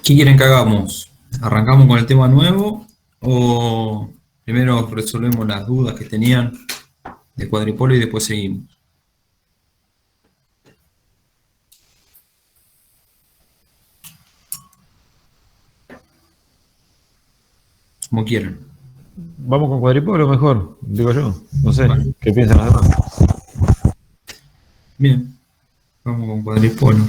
¿Qué quieren que hagamos? ¿Arrancamos con el tema nuevo o primero resolvemos las dudas que tenían de cuadripolo y después seguimos? Como quieran. Vamos con cuadripolo mejor, digo yo. No sé, Bueno, ¿qué piensan los demás? bien, vamos con cuadripolo.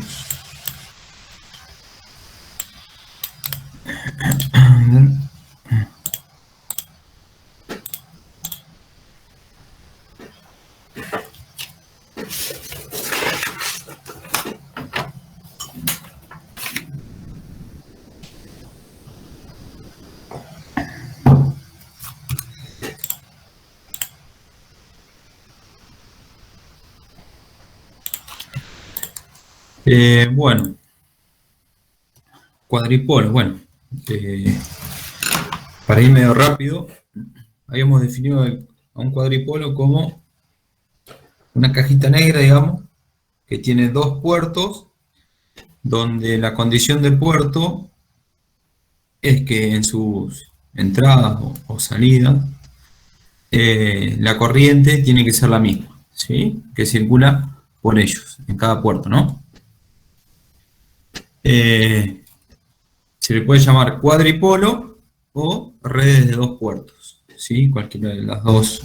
Bueno, cuadripolo, bueno, eh, para ir medio rápido, habíamos definido a un cuadripolo como una cajita negra, digamos, que tiene dos puertos, donde la condición de puerto es que en sus entradas o salidas, la corriente tiene que ser la misma, ¿sí? Que circula por ellos, en cada puerto, ¿no? Se le puede llamar cuadripolo o redes de dos puertos, ¿sí? Cualquiera de las dos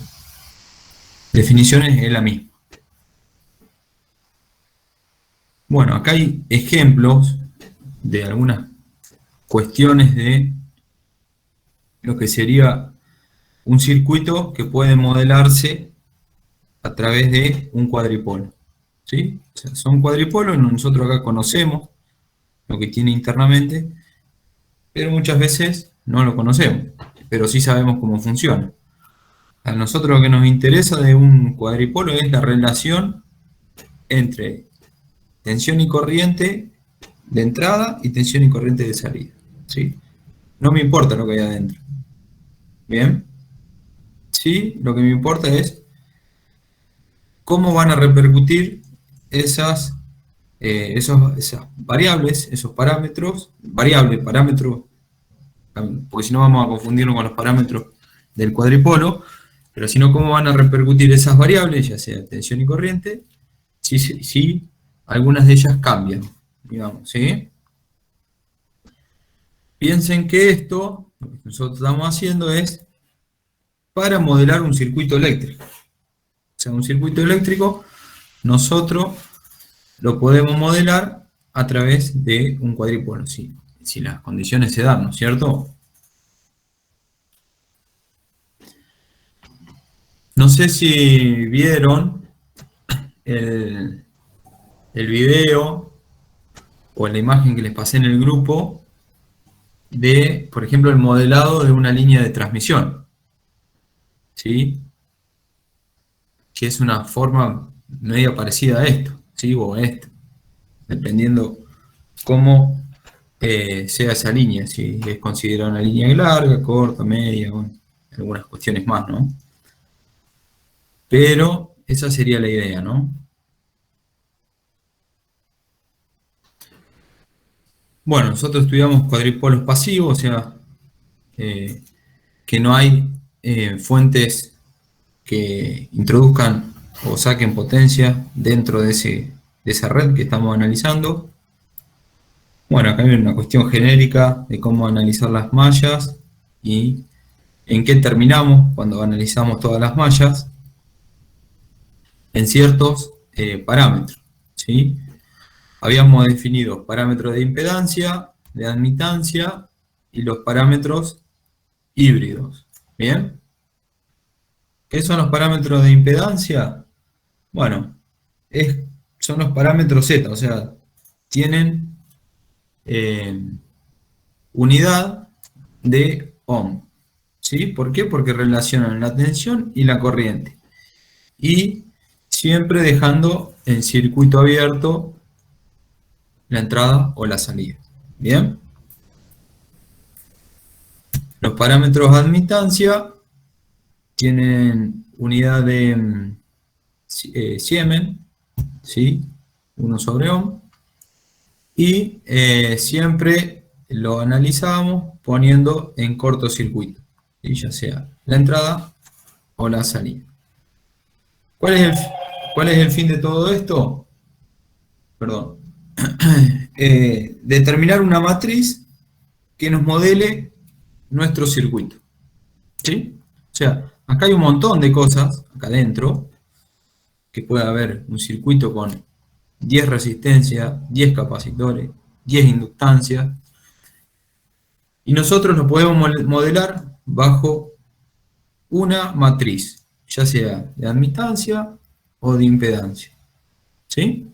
definiciones es la misma. Bueno, acá hay ejemplos de algunas cuestiones de lo que sería un circuito que puede modelarse a través de un cuadripolo, ¿sí? O sea, son cuadripolos, nosotros acá conocemos lo que tiene internamente, pero muchas veces no lo conocemos, pero sí sabemos cómo funciona. A nosotros lo que nos interesa de un cuadripolo es la relación entre tensión y corriente de entrada y tensión y corriente de salida, ¿sí? No me importa lo que hay adentro. ¿Bien? Sí, lo que me importa es cómo van a repercutir esas, esas variables, esos parámetros, parámetros, porque si no vamos a confundirnos con los parámetros del cuadripolo, pero sino cómo van a repercutir esas variables, ya sea tensión y corriente, si algunas de ellas cambian, digamos, ¿sí? Piensen que esto, lo que nosotros estamos haciendo es para modelar un circuito eléctrico. O sea, un circuito eléctrico nosotros lo podemos modelar a través de un cuadripolo, si las condiciones se dan, ¿no es cierto? No sé si vieron el, el video o la imagen que les pasé en el grupo de, por ejemplo, el modelado de una línea de transmisión, ¿sí? Que es una forma medio parecida a esto, ¿sí? O a esto, dependiendo cómo sea esa línea, si es considerada una línea larga, corta, media, bueno, algunas cuestiones más, ¿no? Pero esa sería la idea, ¿no? Bueno, nosotros estudiamos cuadripolos pasivos, o sea, eh, que no hay fuentes que introduzcan o saquen potencia dentro de esa red que estamos analizando. Bueno, acá hay una cuestión genérica de cómo analizar las mallas y en qué terminamos cuando analizamos todas las mallas en ciertos parámetros, ¿sí? Habíamos definido parámetros de impedancia, de admitancia y los parámetros híbridos. ¿Bien? ¿Qué son los parámetros de impedancia? Bueno, son los parámetros Z, o sea, tienen eh, unidad de ohm. ¿Sí? ¿Por qué? Porque relacionan la tensión y la corriente. Y siempre dejando en circuito abierto la entrada o la salida. ¿Bien? Los parámetros de admitancia tienen unidad de Siemens, ¿sí? 1 sobre ohm. Y siempre lo analizamos poniendo en cortocircuito, ¿sí? Ya sea la entrada o la salida. ¿Cuál es el fin de todo esto? Perdón. Determinar una matriz que nos modele nuestro circuito, ¿sí? O sea, acá hay un montón de cosas, acá adentro, que puede haber un circuito con 10 resistencias, 10 capacitores, 10 inductancias, y nosotros lo podemos modelar bajo una matriz, ya sea de admitancia o de impedancia, ¿sí?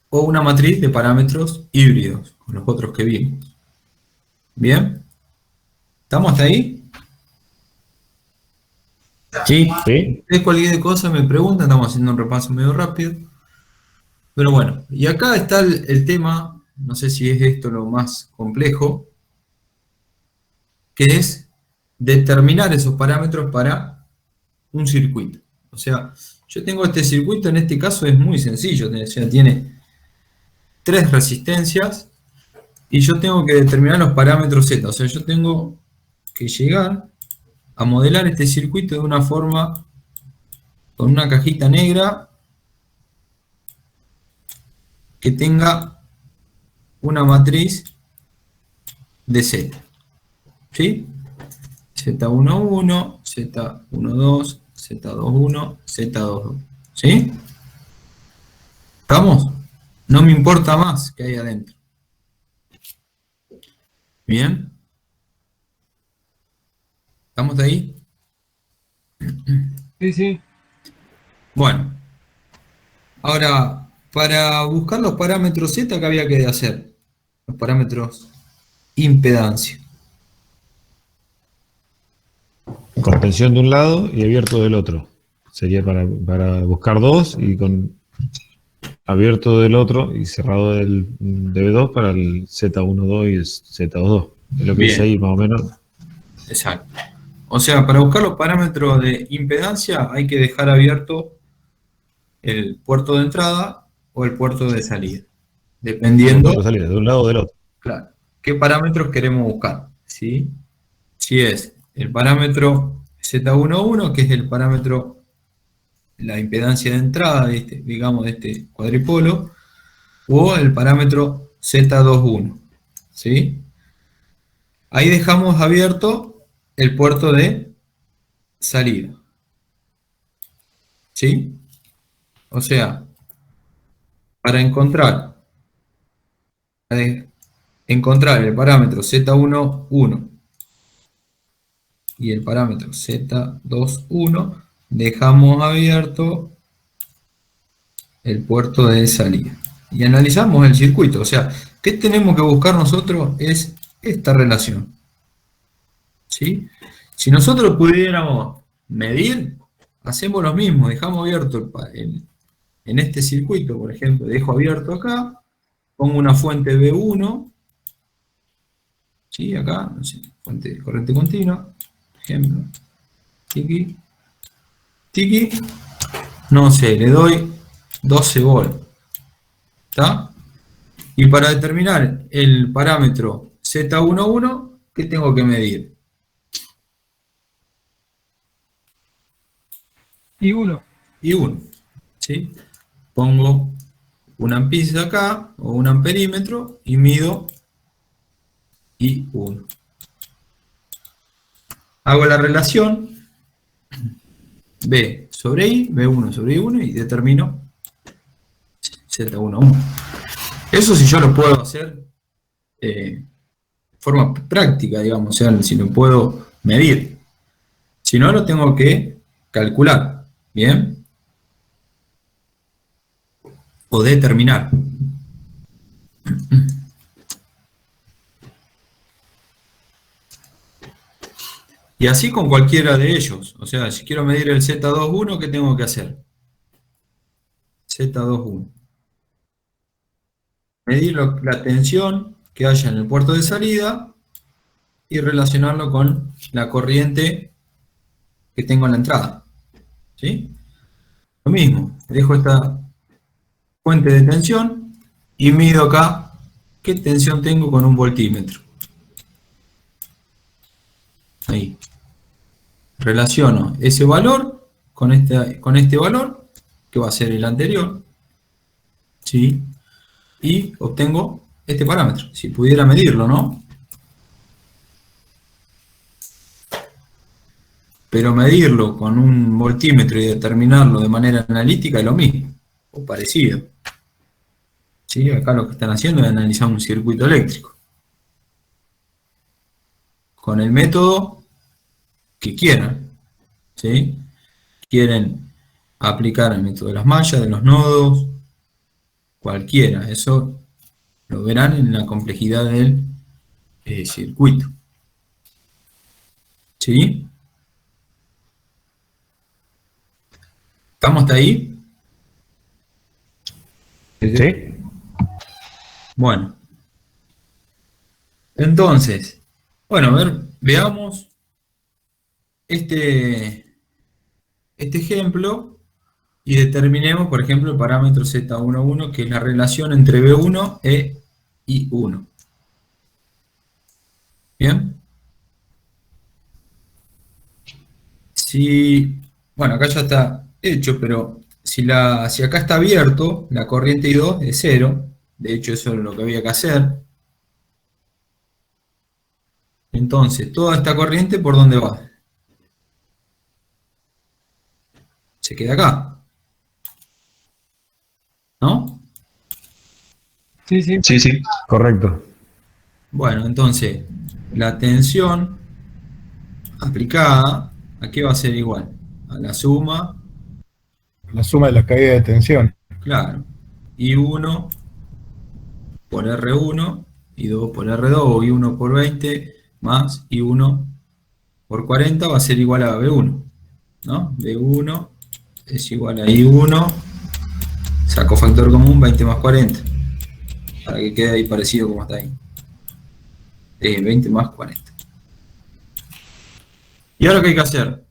O una matriz de parámetros híbridos, con los otros que vimos. ¿Bien? ¿Estamos hasta ahí? Sí. Sí. Si cualquier cosa me preguntan, estamos haciendo un repaso medio rápido. Pero bueno, y acá está el tema, no sé si es esto lo más complejo, que es determinar esos parámetros para un circuito. O sea, yo tengo este circuito, en este caso es muy sencillo, o sea, tiene 3 resistencias y yo tengo que determinar los parámetros Z. O sea, yo tengo que llegar a modelar este circuito de una forma, con una cajita negra que tenga una matriz de Z, ¿sí? Z11, Z12, Z21, Z22, ¿sí? ¿Estamos? No me importa más que hay adentro. ¿Bien? ¿Estamos de ahí? Sí, sí. Bueno, ahora, para buscar los parámetros Z, ¿qué había que hacer? Los parámetros impedancia. Contención de un lado y abierto del otro. Sería para buscar dos y con abierto del otro y cerrado del DB2 para el Z12 y el Z22. Es lo que dice ahí más o menos. Exacto. O sea, para buscar los parámetros de impedancia hay que dejar abierto el puerto de entrada o el puerto de salida. Dependiendo, Salida, de un lado o del otro. claro, qué parámetros queremos buscar, ¿sí? Si es el parámetro Z11, que es el parámetro, la impedancia de entrada de este, digamos, de este cuadripolo, o el parámetro Z21, ¿sí? Ahí dejamos abierto el puerto de salida, ¿sí? O sea, para encontrar el parámetro Z11 y el parámetro Z21, dejamos abierto el puerto de salida. Y analizamos el circuito. O sea, ¿qué tenemos que buscar nosotros? Es esta relación, ¿sí? Si nosotros pudiéramos medir, hacemos lo mismo. Dejamos abierto en este circuito, por ejemplo, dejo abierto acá, pongo una fuente B1, ¿sí? Acá, no sé, fuente de corriente continua, por ejemplo, tiki, tiki, no sé, le doy 12 volts, ¿está? Y para determinar el parámetro Z11, ¿qué tengo que medir? Y uno. Y 1, ¿sí? Pongo un ampímetro acá, o un amperímetro, y mido I1. Hago la relación B sobre I, B1 sobre I1, y determino Z11. Eso si yo lo puedo hacer de forma práctica, digamos, o sea, si lo puedo medir. Si no, lo tengo que calcular, ¿bien? O determinar. Y así con cualquiera de ellos. O sea, si quiero medir el Z21, ¿qué tengo que hacer? Z21. Medir la tensión que haya en el puerto de salida y relacionarlo con la corriente que tengo en la entrada, ¿sí? Lo mismo, dejo esta fuente de tensión y mido acá ¿Qué tensión tengo con un voltímetro? Ahí. Relaciono ese valor con este valor, que va a ser el anterior, ¿sí? Y obtengo este parámetro, si pudiera medirlo, ¿no? Pero medirlo con un voltímetro y determinarlo de manera analítica es lo mismo, o parecido. ¿Sí? Acá lo que están haciendo es analizar un circuito eléctrico. Con el método que quieran. ¿Sí? Quieren aplicar el método de las mallas, de los nodos, cualquiera. Eso lo verán en la complejidad del circuito. ¿Sí? ¿Estamos hasta ahí? ¿Sí? Bueno. Entonces, bueno, a ver, veamos este ejemplo y determinemos, por ejemplo, el parámetro Z11, que es la relación entre B1 e I1. ¿Bien? Bueno, acá ya está hecho, pero si acá está abierto, la corriente I2 es 0, de hecho eso es lo que había que hacer. Entonces, toda esta corriente, ¿por dónde va? Se queda acá, ¿no? Sí, sí. Sí, sí. Correcto. Bueno, entonces, la tensión aplicada, ¿a qué va a ser igual? A la suma, La suma de la caída de tensión. claro, I1 por R1, I2 por R2, o I1 por 20, más I1 por 40 va a ser igual a B1, ¿no? B1 es igual a I1, saco factor común, 20 más 40, para que quede ahí parecido como está ahí. 20 más 40. ¿Y ahora qué hay que hacer?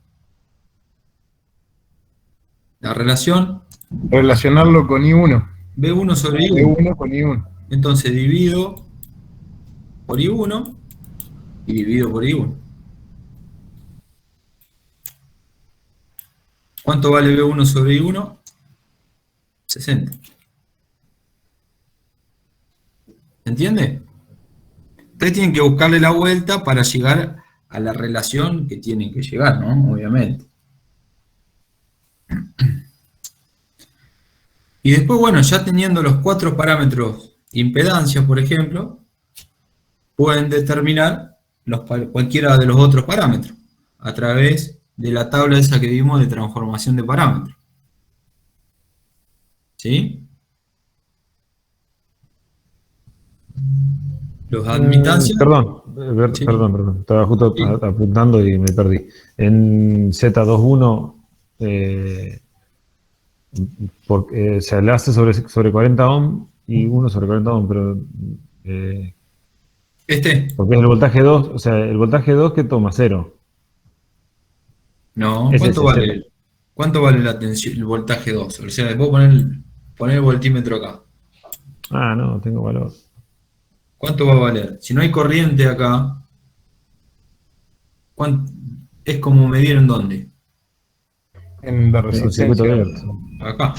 La relación Relacionarlo con I1. B1 sobre I1. B1 con I1. Entonces divido por I1 y divido por I1. ¿Cuánto vale B1 sobre I1? 60. ¿Entiende? Ustedes tienen que buscarle la vuelta para llegar a la relación que tienen que llegar, ¿no? Obviamente. Y después, bueno, ya teniendo los 4 parámetros impedancia, por ejemplo, pueden determinar cualquiera de los otros parámetros a través de la tabla esa que vimos de transformación de parámetros. ¿Sí? Los admitancias. Perdón, Sí. perdón. Estaba justo Sí. apuntando y me perdí. En Z21, se le hace sobre 40 ohm y 1 sobre 40 ohm, pero porque es el voltaje 2, o sea, el voltaje 2 que toma 0. No, Es ¿cuánto ese, vale? 0. ¿Cuánto vale la tensión, el voltaje 2? O sea, puedo poner el voltímetro acá. Ah, no, tengo valor. ¿Cuánto va a valer? Si no hay corriente acá, es como medir en dónde. En la En un circuito resistencia. abierto. Acá.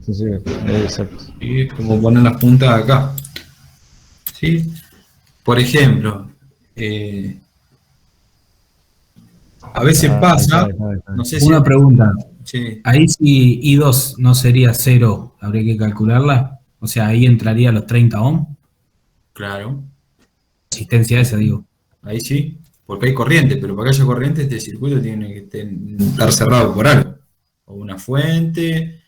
Sí, sí, exacto. ¿Sí? Es como poner las puntas acá. ¿Sí? Por ejemplo, a veces pasa, Ahí está. no sé si... Una pregunta. Sí, Ahí si I2 no sería 0, habría que calcularla. O sea, ahí entraría los 30 ohm. claro, Resistencia esa, digo. ahí sí, porque hay corriente, pero para que haya corriente este circuito tiene que estar cerrado por algo. O una fuente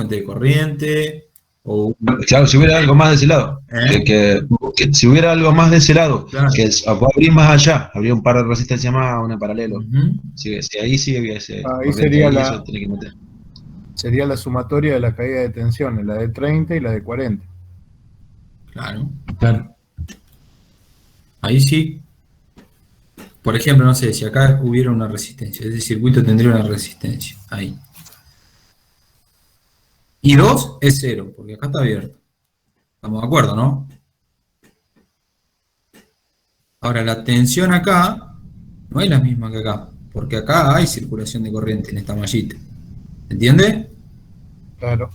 de corriente, o Claro, si hubiera algo más de ese lado, ¿Eh? que si hubiera algo más de ese lado, Claro. vos abrís más allá, habría un par de resistencias más, una en paralelo. Ujú. Si ahí sí había ese Ahí corriente sería ahí, la- eso tiene que meter. Sería la sumatoria de la caída de tensión, la de 30 y la de 40. Claro, Claro. ahí sí. Por ejemplo, no sé, si acá hubiera una resistencia, ese circuito tendría una resistencia, ahí. Y 2 es 0, porque acá está abierto. Estamos de acuerdo, ¿no? Ahora, la tensión acá no es la misma que acá, porque acá hay circulación de corriente en esta mallita. ¿Entiende? Claro.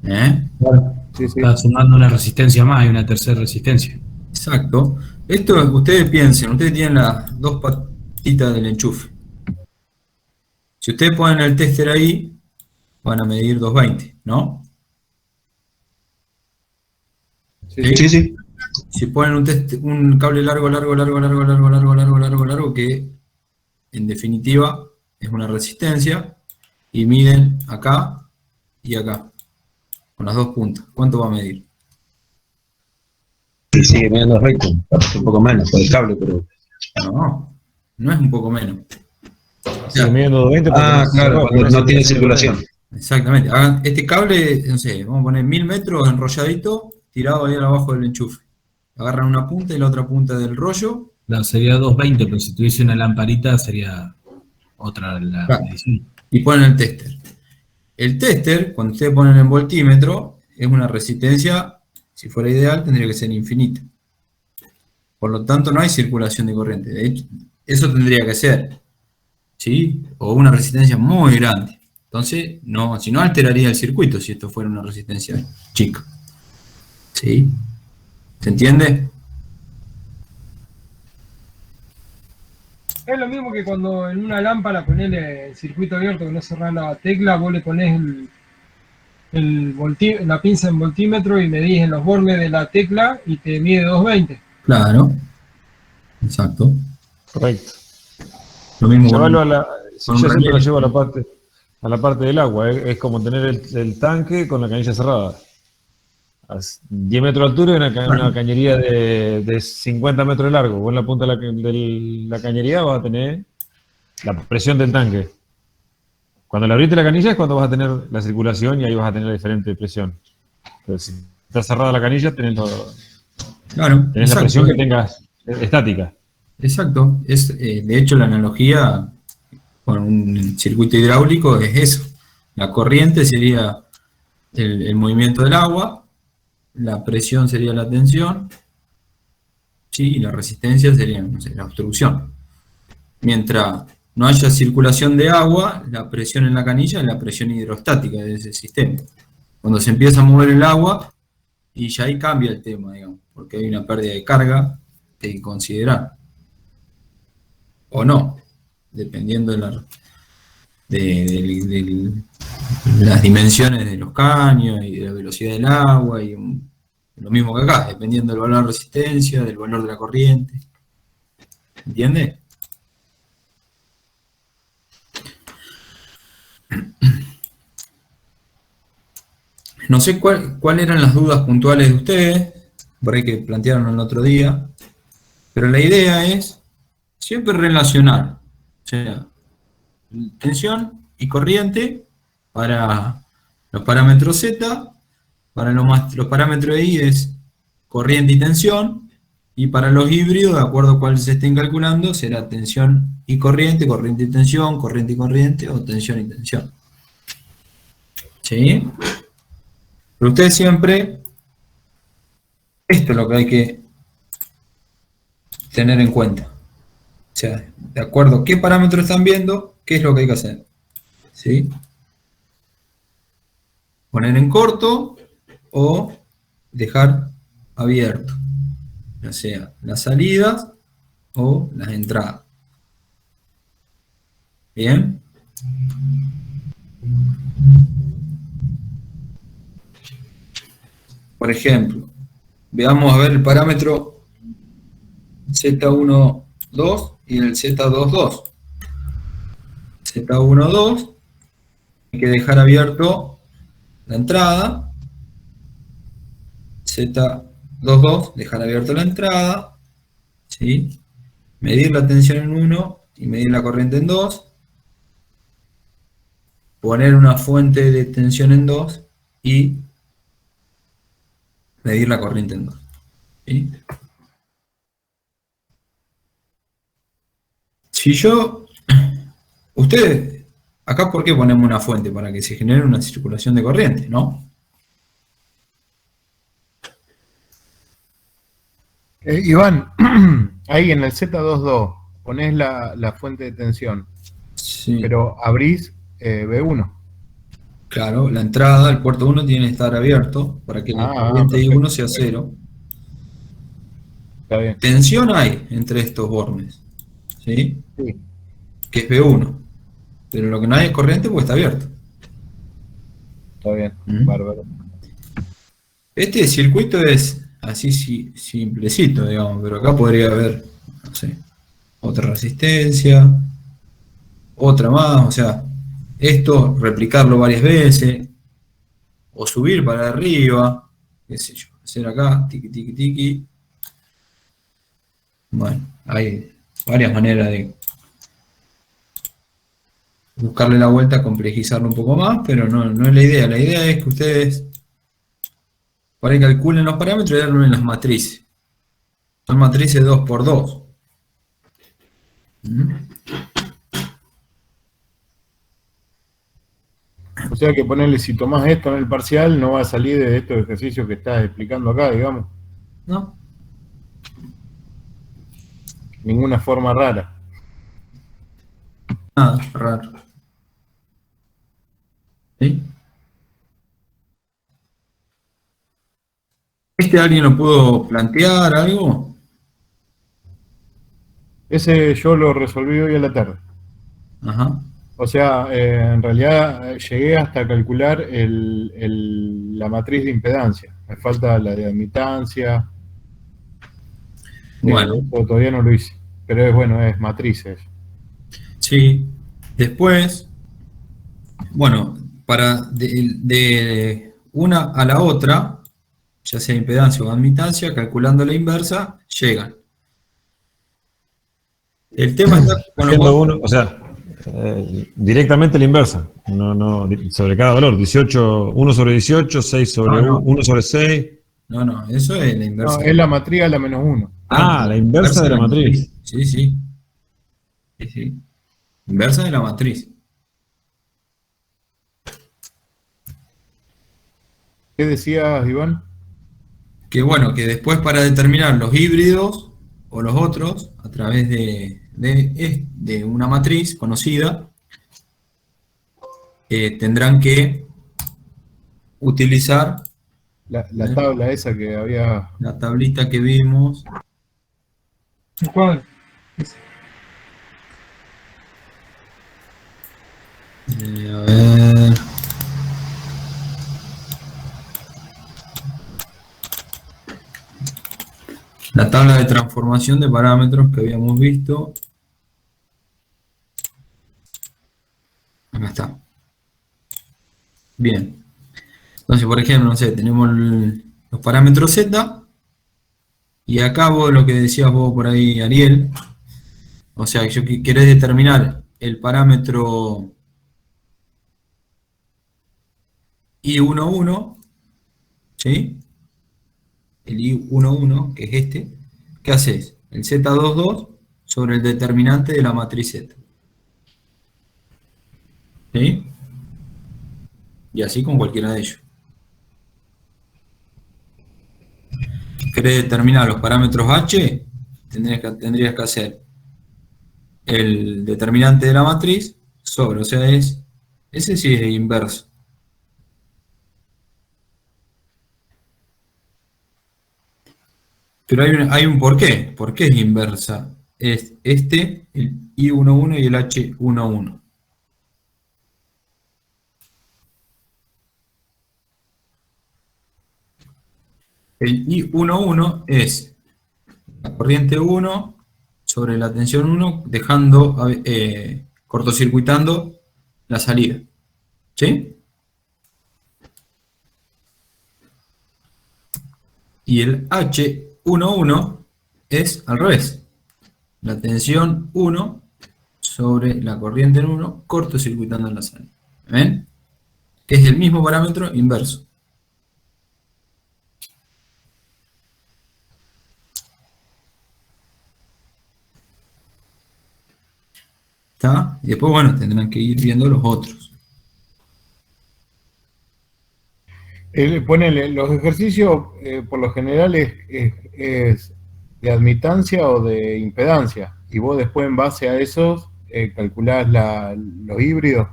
¿Eh? Claro. Sí, sí. Está sumando una resistencia más y una tercera resistencia. Exacto. Esto es que ustedes piensen, ustedes tienen las dos patitas del enchufe. Si ustedes ponen el tester ahí, van a medir 220, ¿no? Sí, ¿Sí? Sí, sí. Si ponen un cable largo, que en definitiva es una resistencia, y miden acá y acá, con las dos puntas, ¿cuánto va a medir? Sí, sigue midiendo 20, un poco menos por el cable, pero. No, no es un poco menos. O Sigue sea, midiendo 220 porque Ah, no, claro, porque no tiene de circulación. corriente. exactamente. Este cable, no sé, vamos a poner 1000 metros enrolladito, tirado ahí abajo del enchufe. Agarran una punta y la otra punta del rollo. No, sería 220, pero si tuviese una lamparita sería otra la Claro, medición. y ponen el tester. El tester, cuando ustedes ponen en voltímetro, es una resistencia, si fuera ideal, tendría que ser infinita. Por lo tanto, no hay circulación de corriente. De hecho, eso tendría que ser, ¿sí? O una resistencia muy grande. Entonces, no, si no alteraría el circuito si esto fuera una resistencia chica. ¿Sí? ¿Se entiende? Es lo mismo que cuando en una lámpara ponele el circuito abierto que no cerrás la tecla, vos le ponés la pinza en voltímetro y medís en los bordes de la tecla y te mide 220. Claro. Exacto. Correcto. Lo mismo Llévalo con, yo un siempre lo relé. llevo a la parte del agua. Es como tener el tanque con la canilla cerrada. A 10 metros de altura y una cañería de 50 metros de largo. Vos en la punta de la cañería vas a tener la presión del tanque. Cuando le abriste la canilla es cuando vas a tener la circulación y ahí vas a tener diferente presión. Pero si está cerrada la canilla, tenés Claro, la exacto. presión que tengas estática. Exacto. De hecho, la analogía con un circuito hidráulico es eso. La corriente sería el movimiento del agua, la presión sería la tensión, ¿sí? Y la resistencia sería, no sé, la obstrucción. Mientras no haya circulación de agua, la presión en la canilla es la presión hidrostática de ese sistema. Cuando se empieza a mover el agua, y ya ahí cambia el tema, digamos, porque hay una pérdida de carga que hay que considerar. O no, dependiendo de las dimensiones de los caños y de la velocidad del agua, y lo mismo que acá, dependiendo del valor de resistencia, del valor de la corriente. ¿Entiende? No sé cuáles eran las dudas puntuales de ustedes, por ahí que plantearon el otro día, pero la idea es siempre relacionar, o sea, tensión y corriente para los parámetros Z, para los parámetros de I es corriente y tensión, y para los híbridos, de acuerdo a cuál se estén calculando, será tensión y corriente y tensión, corriente y corriente, o tensión y tensión. ¿Sí? Pero ustedes siempre, esto es lo que hay que tener en cuenta. O sea, de acuerdo a qué parámetros están viendo, qué es lo que hay que hacer. ¿Sí? Poner en corto o dejar abierto, ya sea las salidas o las entradas. ¿Bien? Por ejemplo, veamos a ver el parámetro Z12 y el Z22. Z12, hay que dejar abierto la entrada. Z22, dejar abierto la entrada. ¿Sí? Medir la tensión en 1 y medir la corriente en 2. Poner una fuente de tensión en 2 y medir la corriente en 2. ¿Sí? Si yo, ustedes, acá ¿por qué ponemos una fuente? Para que se genere una circulación de corriente, ¿no? Iván, Ahí en el Z22 ponés la fuente de tensión, Sí, pero abrís B1. claro, la entrada, el puerto 1 tiene que estar abierto para que la corriente I1 Perfecto. sea cero. Está bien. Tensión hay entre estos bornes, ¿sí? Sí, Que es B1, pero lo que no hay es corriente porque está abierto. está bien. ¿Mm? Bárbaro. Este circuito es así simplecito, digamos, pero acá podría haber, no sé, otra resistencia, otra más, o sea, esto replicarlo varias veces, o subir para arriba, qué sé yo, hacer acá, tiki tiki tiki. Bueno, hay varias maneras de buscarle la vuelta, complejizarlo un poco más, pero no es la idea. La idea es que ustedes por ahí calculen los parámetros y darlo en las matrices. Son matrices 2×2. ¿Mm? O sea que ponerle, si tomás esto en el parcial, no va a salir de estos ejercicios que estás explicando acá, digamos. ¿No? Ninguna forma rara. Nada, raro. ¿Sí? ¿Alguien lo pudo plantear algo? Ese yo lo resolví hoy a la tarde. Ajá. O sea, en realidad llegué hasta calcular la matriz de impedancia. Me falta la de admitancia. Bueno, Eso todavía no lo hice. Pero es bueno, es matrices. sí. Después, bueno, para de una a la otra, ya sea impedancia o admitancia, calculando la inversa, llegan. El tema está con los Haciendo uno, o sea, directamente la inversa, no sobre cada valor, 18, 1 sobre 18, 6 sobre No, 1 sobre 6. no, eso es la No, inversa. es la matriz a la -1. Ah, la inversa de la matriz. Sí, sí. Sí, sí. Inversa de la matriz. ¿Qué decías, Iván? Que bueno, que después para determinar los híbridos o los otros, a través de una matriz conocida, tendrán que utilizar La tabla esa que había. la tablita que vimos. El cuadro. A ver. La tabla de transformación de parámetros que habíamos visto. Acá está. Bien. Entonces, por ejemplo, no sé, tenemos los parámetros Z. Y acá vos, lo que decías vos por ahí, Ariel. O sea, yo querés determinar el parámetro I11, ¿sí? El I11, que es este. ¿Qué haces? El Z22 sobre el determinante de la matriz Z. ¿Sí? Y así con cualquiera de ellos. ¿Querés determinar los parámetros H? Tendrías que hacer el determinante de la matriz sobre, o sea, ese sí es inverso. Pero hay un porqué. ¿Por qué es inversa? Es el I11 y el H11. El I11 es la corriente 1 sobre la tensión 1, dejando, cortocircuitando la salida. ¿Sí? Y el H11 es al revés. La tensión 1 sobre la corriente 1, cortocircuitando la salida. ¿Ven? Que es el mismo parámetro inverso. ¿Está? Y después, bueno, tendrán que ir viendo los otros. Ponele, los ejercicios por lo general es de admitancia o de impedancia. Y vos después en base a esos calculás los híbridos.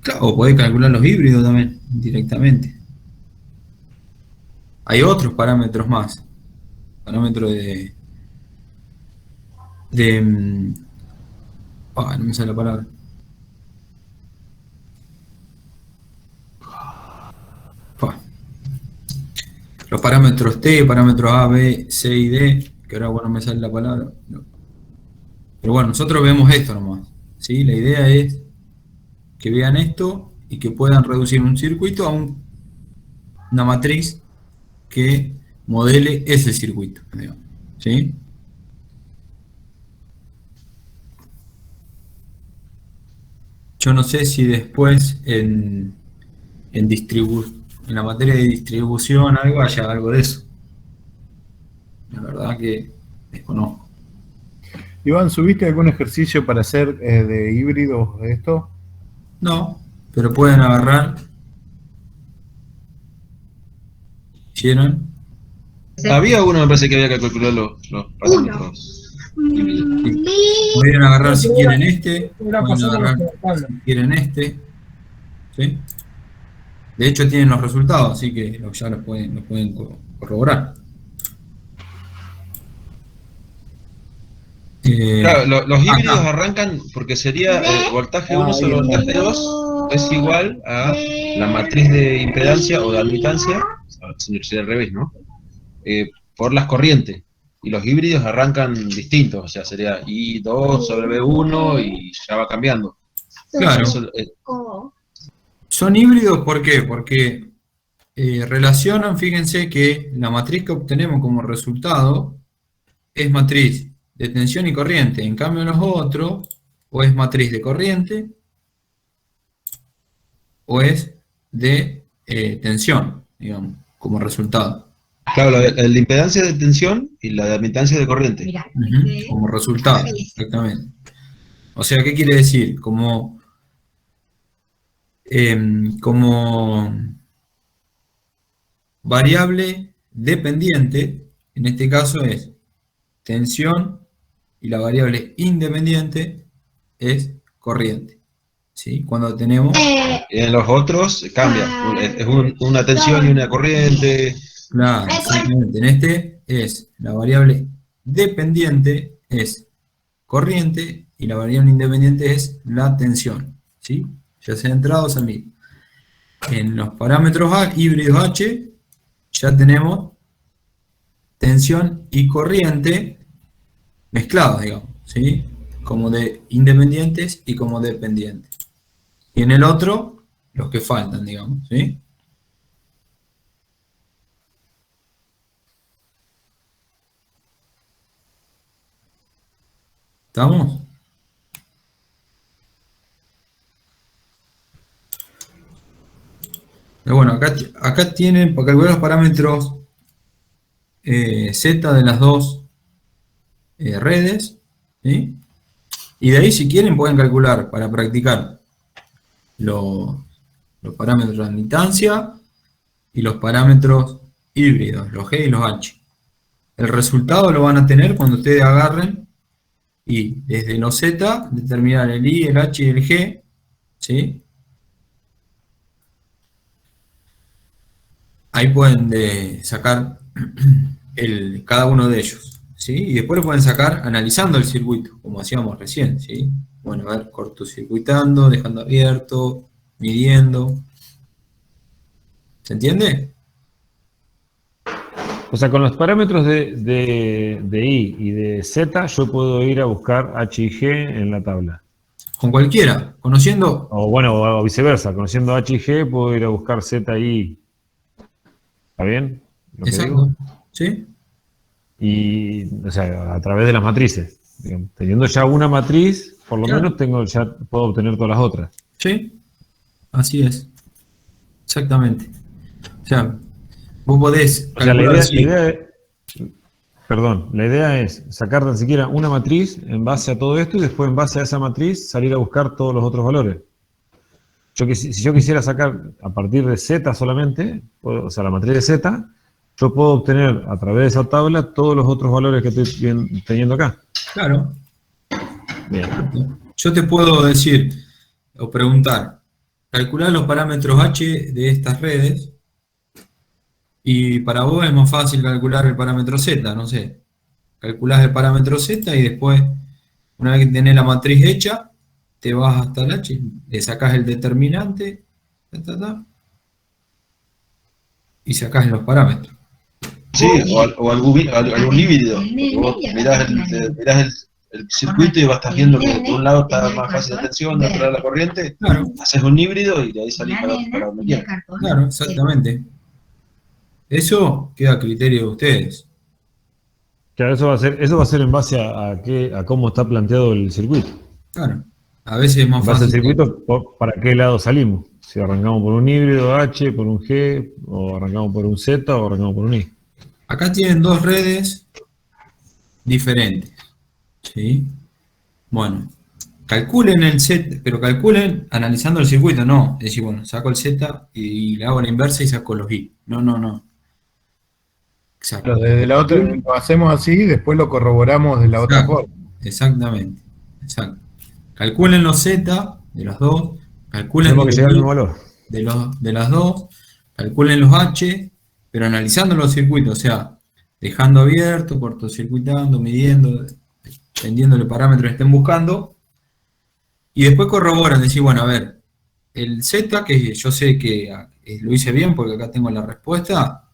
Claro, o podés calcular los híbridos también, directamente. Hay otros parámetros más. Parámetros no me sale la palabra. Pa. Los parámetros T, parámetros A, B, C y D, que ahora bueno me sale la palabra. No. Pero bueno, nosotros vemos esto nomás. ¿Sí? La idea es que vean esto y que puedan reducir un circuito a una matriz que modele ese circuito, digamos. ¿Sí? Yo no sé si después en la materia de distribución haya algo de eso. La verdad que desconozco. Iván, ¿subiste algún ejercicio para hacer de híbridos esto? No, pero pueden agarrar. ¿Hicieron? Había uno, me parece que había que calcular los parámetros. Pueden agarrar si quieren este, Era pueden pasar agarrar por la tabla. si quieren este. ¿Sí? De hecho tienen los resultados, así que ya los pueden corroborar. Claro, los híbridos acá. arrancan porque sería voltaje 1 sobre voltaje 2 es igual a la matriz de impedancia o de admitancia, sería al revés, ¿no? Por las corrientes. Y los híbridos arrancan distintos, o sea, sería I2 sobre B1 y ya va cambiando. Claro. Eso, Son híbridos, ¿por qué? Porque relacionan, fíjense que la matriz que obtenemos como resultado es matriz de tensión y corriente. En cambio los otros, o es matriz de corriente, o es de tensión, digamos, como resultado. claro, la de impedancia de tensión y la de admitancia de corriente. Ujú, como resultado, exactamente. O sea, ¿qué quiere decir? Como variable dependiente, en este caso es tensión, y la variable independiente es corriente. ¿Sí? Cuando tenemos... Y en los otros cambia, es una tensión y una corriente. Claro, exactamente. En este es la variable dependiente es corriente y la variable independiente es la tensión. ¿Sí? Ya sea entrados a mí. En los parámetros híbridos H ya tenemos tensión y corriente mezclados, digamos, ¿sí? Como de independientes y como dependientes. Y en el otro, los que faltan, digamos, ¿sí? ¿Estamos? Pero bueno, acá tienen, para calcular los parámetros Z de las dos redes, ¿sí? Y de ahí, si quieren, pueden calcular para practicar los parámetros de admitancia y los parámetros híbridos, los G y los H. El resultado lo van a tener cuando ustedes agarren y desde los Z determinar el I, el H y el G, ¿sí? Ahí pueden sacar cada uno de ellos, ¿sí? Y después lo pueden sacar analizando el circuito, como hacíamos recién, ¿sí? Bueno, a ver, cortocircuitando, dejando abierto, midiendo. ¿Se entiende? O sea, con los parámetros de I y de Z, yo puedo ir a buscar H y G en la tabla. Con cualquiera, conociendo... O bueno, o viceversa, conociendo H y G, puedo ir a buscar Z y I. ¿Está bien? Lo que Exacto, digo? ¿sí? Y, o sea, a través de las matrices. Digamos, teniendo ya una matriz, por lo Claro. menos ya puedo obtener todas las otras. Sí, así es. Exactamente. O sea, vos podés O sea, calcular si- la idea es sacar tan siquiera una matriz en base a todo esto y después en base a esa matriz salir a buscar todos los otros valores. Si yo quisiera sacar a partir de Z solamente, o sea, la matriz de Z, yo puedo obtener a través de esa tabla todos los otros valores que estoy teniendo acá. Claro. Bien. Yo te puedo decir o preguntar, calcular los parámetros H de estas redes y para vos es más fácil calcular el parámetro Z, no sé. Calculás el parámetro Z y después, una vez que tenés la matriz hecha, te vas hasta el H, le sacás el determinante, y sacás los parámetros. Sí, o algún híbrido. Porque vos el circuito y vas estar viendo que de un lado está más fácil la tensión, de otro lado la corriente. Claro, Haces un híbrido y de ahí salís para donde quieras. claro, exactamente. Eso queda a criterio de ustedes. Claro, eso va a ser en base a cómo está planteado el circuito. Claro. A veces es más En base al fácil. circuito, ¿para qué lado salimos? Si arrancamos por un híbrido H, por un G, o arrancamos por un Z, o arrancamos por un I. Acá tienen dos redes diferentes. ¿Sí? Bueno, calculen el Z, pero calculen analizando el circuito, no. Es decir, bueno, saco el Z y le hago la inversa y saco los I. No, no, no. Exacto. Pero desde la otra lo hacemos así y después lo corroboramos de la otra Exacto. forma. Exactamente. Exacto. Calculen los Z de los dos, calculen Tenemos que los llegar al I mismo valor. de las dos, calculen los H, pero analizando los circuitos, o sea, dejando abierto, cortocircuitando, midiendo, vendiéndole parámetros que estén buscando, y después corroboran, decir, bueno, a ver, el Z, que yo sé que lo hice bien porque acá tengo la respuesta,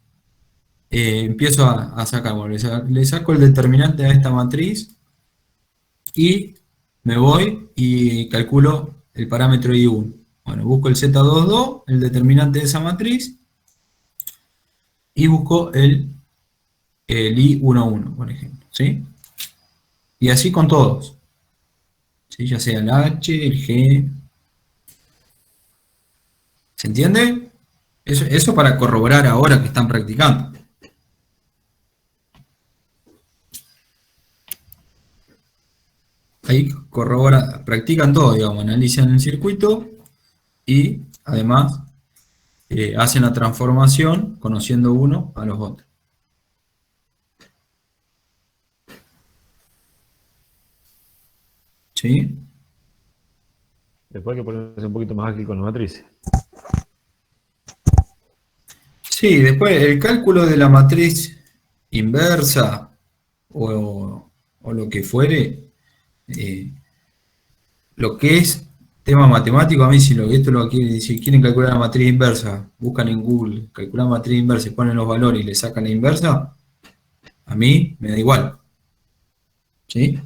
empiezo a sacar, bueno, le saco el determinante a esta matriz y me voy y calculo el parámetro I1. Bueno, busco el Z22, el determinante de esa matriz, y busco el I11, por ejemplo, ¿sí? Y así con todos, ¿sí? Ya sea el H, el G. ¿Se entiende? Eso para corroborar ahora que están practicando. Ahí corrobora, practican todo, digamos, analizan el circuito y además hacen la transformación conociendo uno a los otros. ¿Sí? Después hay que ponerse un poquito más ágil con las matrices. Sí, después el cálculo de la matriz inversa o lo que fuere, lo que es tema matemático, a mí si quieren calcular la matriz inversa, buscan en Google, calcular matriz inversa y ponen los valores y le sacan la inversa, a mí me da igual. ¿Sí?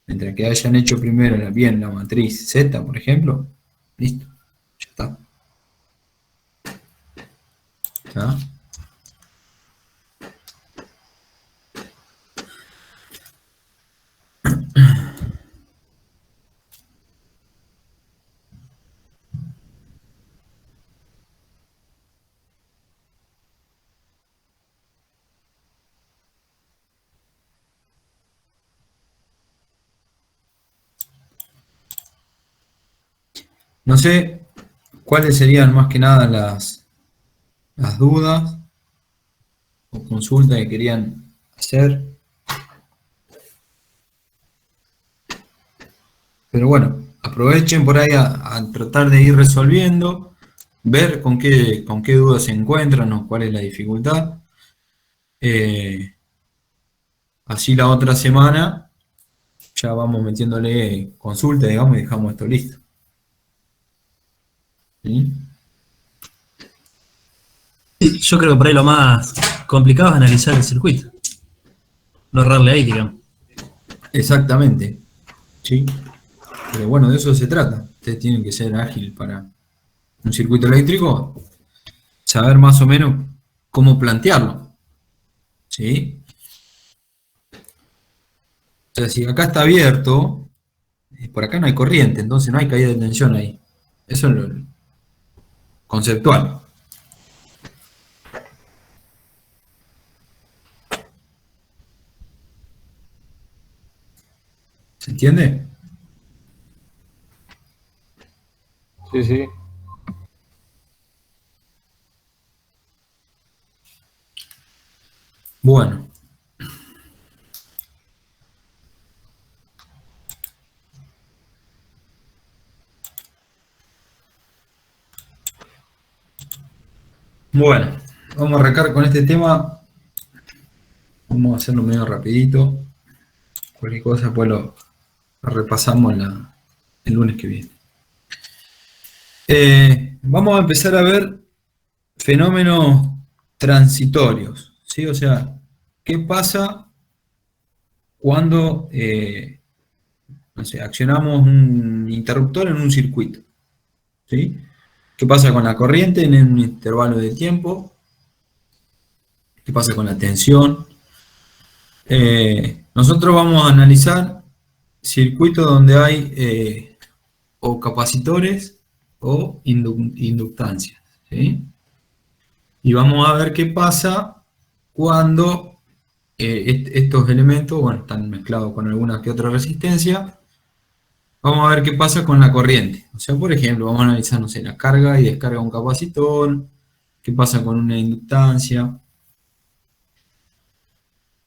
Mientras que hayan hecho primero bien la matriz Z, por ejemplo, listo, ya está. ¿Está? No sé cuáles serían más que nada las dudas o consultas que querían hacer. Pero bueno, aprovechen por ahí a tratar de ir resolviendo, ver con qué dudas se encuentran o cuál es la dificultad. Así la otra semana ya vamos metiéndole consulta, digamos, y dejamos esto listo. ¿Sí? Yo creo que por ahí lo más complicado es analizar el circuito. No errarle ahí, digamos. Exactamente. ¿Sí? Pero bueno, de eso se trata. Ustedes tienen que ser ágil para un circuito eléctrico, saber más o menos cómo plantearlo. ¿Sí? O sea, si acá está abierto, por acá no hay corriente, entonces no hay caída de tensión ahí. Eso es lo conceptual. ¿Se entiende? Sí, sí. Bueno. Bueno, vamos a arrancar con este tema. Vamos a hacerlo medio rapidito. Cualquier cosa, pues lo repasamos el lunes que viene. Vamos a empezar a ver fenómenos transitorios, ¿sí? O sea, ¿qué pasa cuando no sé, accionamos un interruptor en un circuito? ¿Sí? ¿Qué pasa con la corriente en un intervalo de tiempo? ¿Qué pasa con la tensión? Nosotros vamos a analizar circuitos donde hay o capacitores o inductancias, ¿sí? Y vamos a ver qué pasa cuando estos elementos, bueno, están mezclados con alguna que otra resistencia. Vamos a ver qué pasa con la corriente. O sea, por ejemplo, vamos a analizar, no sé, la carga y descarga de un capacitor, qué pasa con una inductancia.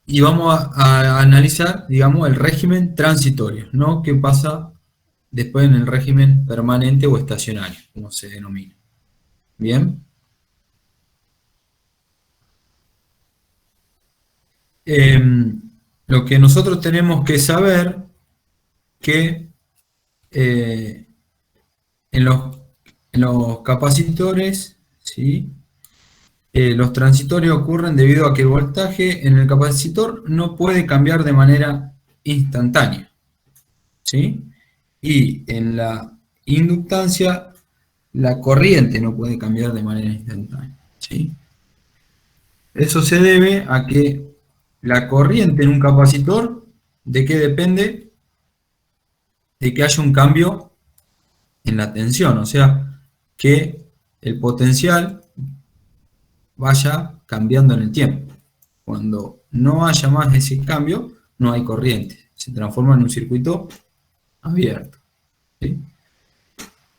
Y vamos a analizar, digamos, el régimen transitorio, ¿no? ¿Qué pasa después en el régimen permanente o estacionario, como se denomina? ¿Bien? Lo que nosotros tenemos que saber que en los capacitores, ¿sí? Los transitorios ocurren debido a que el voltaje en el capacitor no puede cambiar de manera instantánea, ¿sí? Y en la inductancia la corriente no puede cambiar de manera instantánea, ¿sí? Eso se debe a que la corriente en un capacitor, ¿de qué depende? De que haya un cambio en la tensión, o sea, que el potencial vaya cambiando en el tiempo. Cuando no haya más ese cambio, no hay corriente, se transforma en un circuito abierto, ¿sí?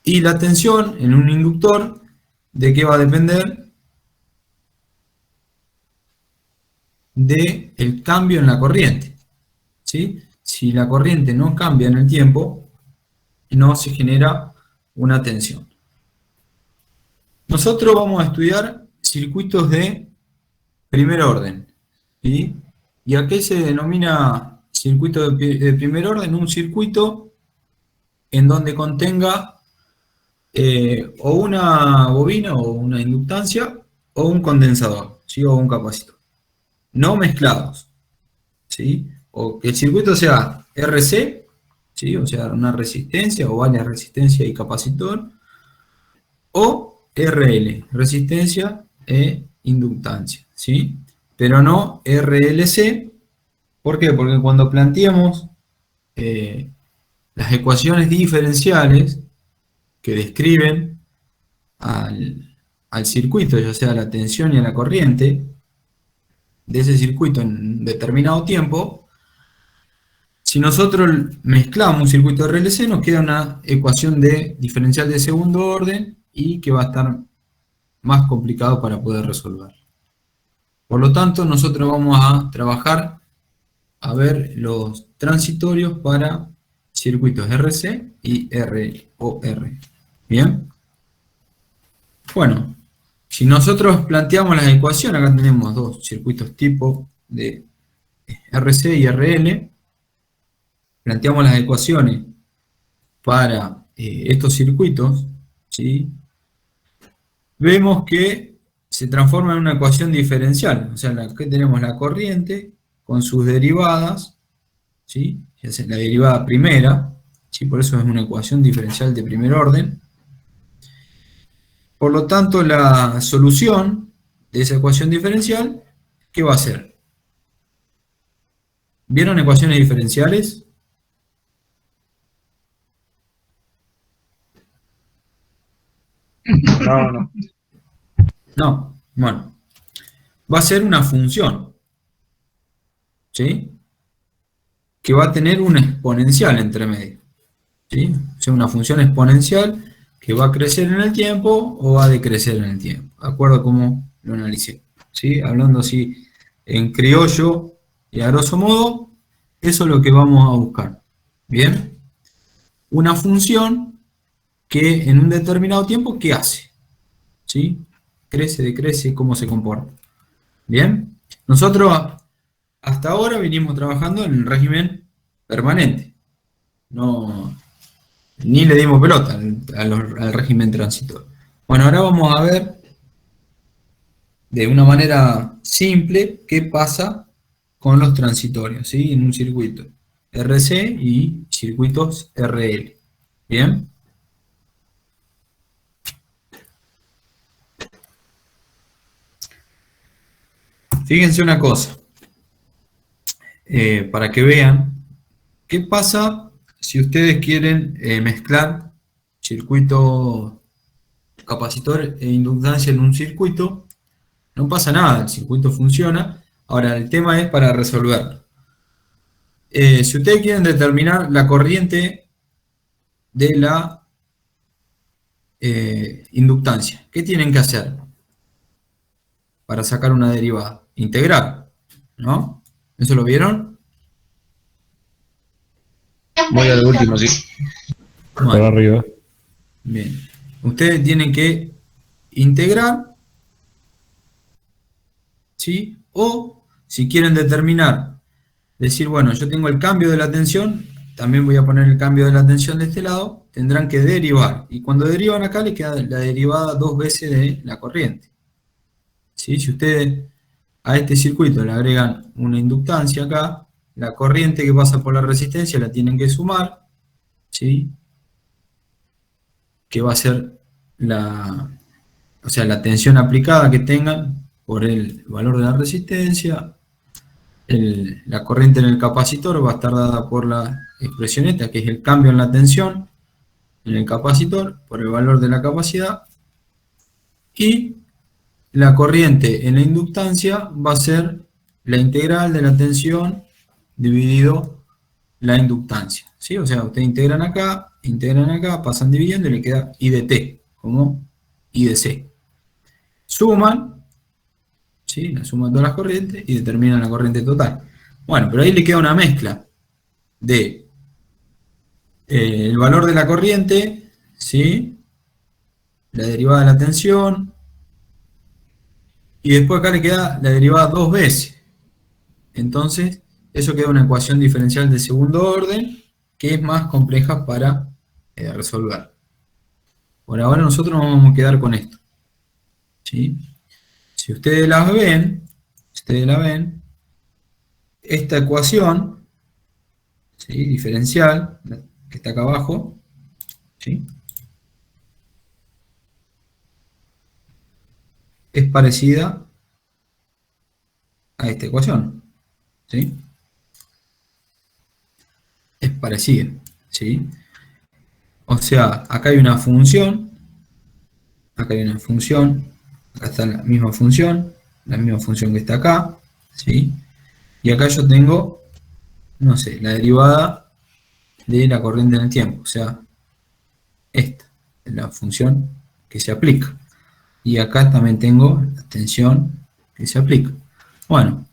Y la tensión en un inductor, ¿de qué va a depender? Del cambio en la corriente, ¿sí? Si la corriente no cambia en el tiempo, no se genera una tensión. Nosotros vamos a estudiar circuitos de primer orden, ¿sí? ¿Y a qué se denomina circuito de primer orden? Un circuito en donde contenga o una bobina o una inductancia o un condensador, ¿sí? O un capacitor. No mezclados, ¿sí? O que el circuito sea RC, ¿sí? O sea, una resistencia o varias resistencias y capacitor, o RL, resistencia e inductancia, ¿sí? Pero no RLC. ¿Por qué? Porque cuando planteamos las ecuaciones diferenciales que describen al circuito, ya sea la tensión y la corriente de ese circuito en determinado tiempo, si nosotros mezclamos un circuito RLC, nos queda una ecuación de diferencial de segundo orden y que va a estar más complicado para poder resolver. Por lo tanto, nosotros vamos a trabajar a ver los transitorios para circuitos RC y RL o R. ¿Bien? Bueno, si nosotros planteamos las ecuaciones, acá tenemos dos circuitos tipo de RC y RL, planteamos las ecuaciones para estos circuitos, ¿sí? Vemos que se transforma en una ecuación diferencial, o sea, aquí tenemos la corriente con sus derivadas, ¿sí? La derivada primera, ¿sí? Por eso es una ecuación diferencial de primer orden. Por lo tanto, la solución de esa ecuación diferencial, ¿qué va a ser? ¿Vieron ecuaciones diferenciales? No. No, bueno. Va a ser una función, ¿sí? Que va a tener un exponencial entre medio, ¿sí? O sea, una función exponencial que va a crecer en el tiempo o va a decrecer en el tiempo, de acuerdo a cómo lo analicé, ¿sí? Hablando así en criollo y a grosso modo, eso es lo que vamos a buscar. ¿Bien? Una función que en un determinado tiempo, ¿qué hace? ¿Sí? Crece, decrece, cómo se comporta. ¿Bien? Nosotros hasta ahora venimos trabajando en el régimen permanente. No, ni le dimos pelota al régimen transitorio. Bueno, ahora vamos a ver de una manera simple qué pasa con los transitorios, ¿sí? En un circuito RC y circuitos RL. ¿Bien? Fíjense una cosa, para que vean qué pasa si ustedes quieren mezclar circuito capacitor e inductancia en un circuito. No pasa nada, el circuito funciona. Ahora, el tema es para resolverlo. Si ustedes quieren determinar la corriente de la inductancia, ¿qué tienen que hacer para sacar una derivada? Integrar, ¿no? ¿Eso lo vieron? Voy al último, sí. Para Bueno, arriba. bien. Ustedes tienen que integrar, ¿sí? O si quieren determinar, decir, bueno, yo tengo el cambio de la tensión, también voy a poner el cambio de la tensión de este lado, tendrán que derivar. Y cuando derivan acá, les queda la derivada 2 veces de la corriente. ¿Sí? Si ustedes a este circuito le agregan una inductancia acá, la corriente que pasa por la resistencia la tienen que sumar, ¿sí? Que va a ser o sea, la tensión aplicada que tengan por el valor de la resistencia. La corriente en el capacitor va a estar dada por la expresión esta, que es el cambio en la tensión en el capacitor por el valor de la capacidad, y la corriente en la inductancia va a ser la integral de la tensión dividido la inductancia, ¿sí? O sea, ustedes integran acá, pasan dividiendo y le queda I de T, como I de C. Suman, ¿sí? La suman todas las corrientes y determinan la corriente total. Bueno, pero ahí le queda una mezcla de el valor de la corriente, ¿sí? La derivada de la tensión, y después acá le queda la derivada 2 veces. Entonces, eso queda una ecuación diferencial de segundo orden, que es más compleja para resolver. Por ahora nosotros nos vamos a quedar con esto, ¿sí? Si ustedes la ven, esta ecuación, ¿sí? Diferencial, que está acá abajo, ¿sí? Es parecida a esta ecuación, ¿sí? Es parecida, ¿sí? O sea, acá hay una función, acá está la misma función que está acá, ¿sí? Y acá yo tengo, no sé, la derivada de la corriente en el tiempo, o sea, esta es la función que se aplica. Y acá también tengo la tensión que se aplica. Bueno,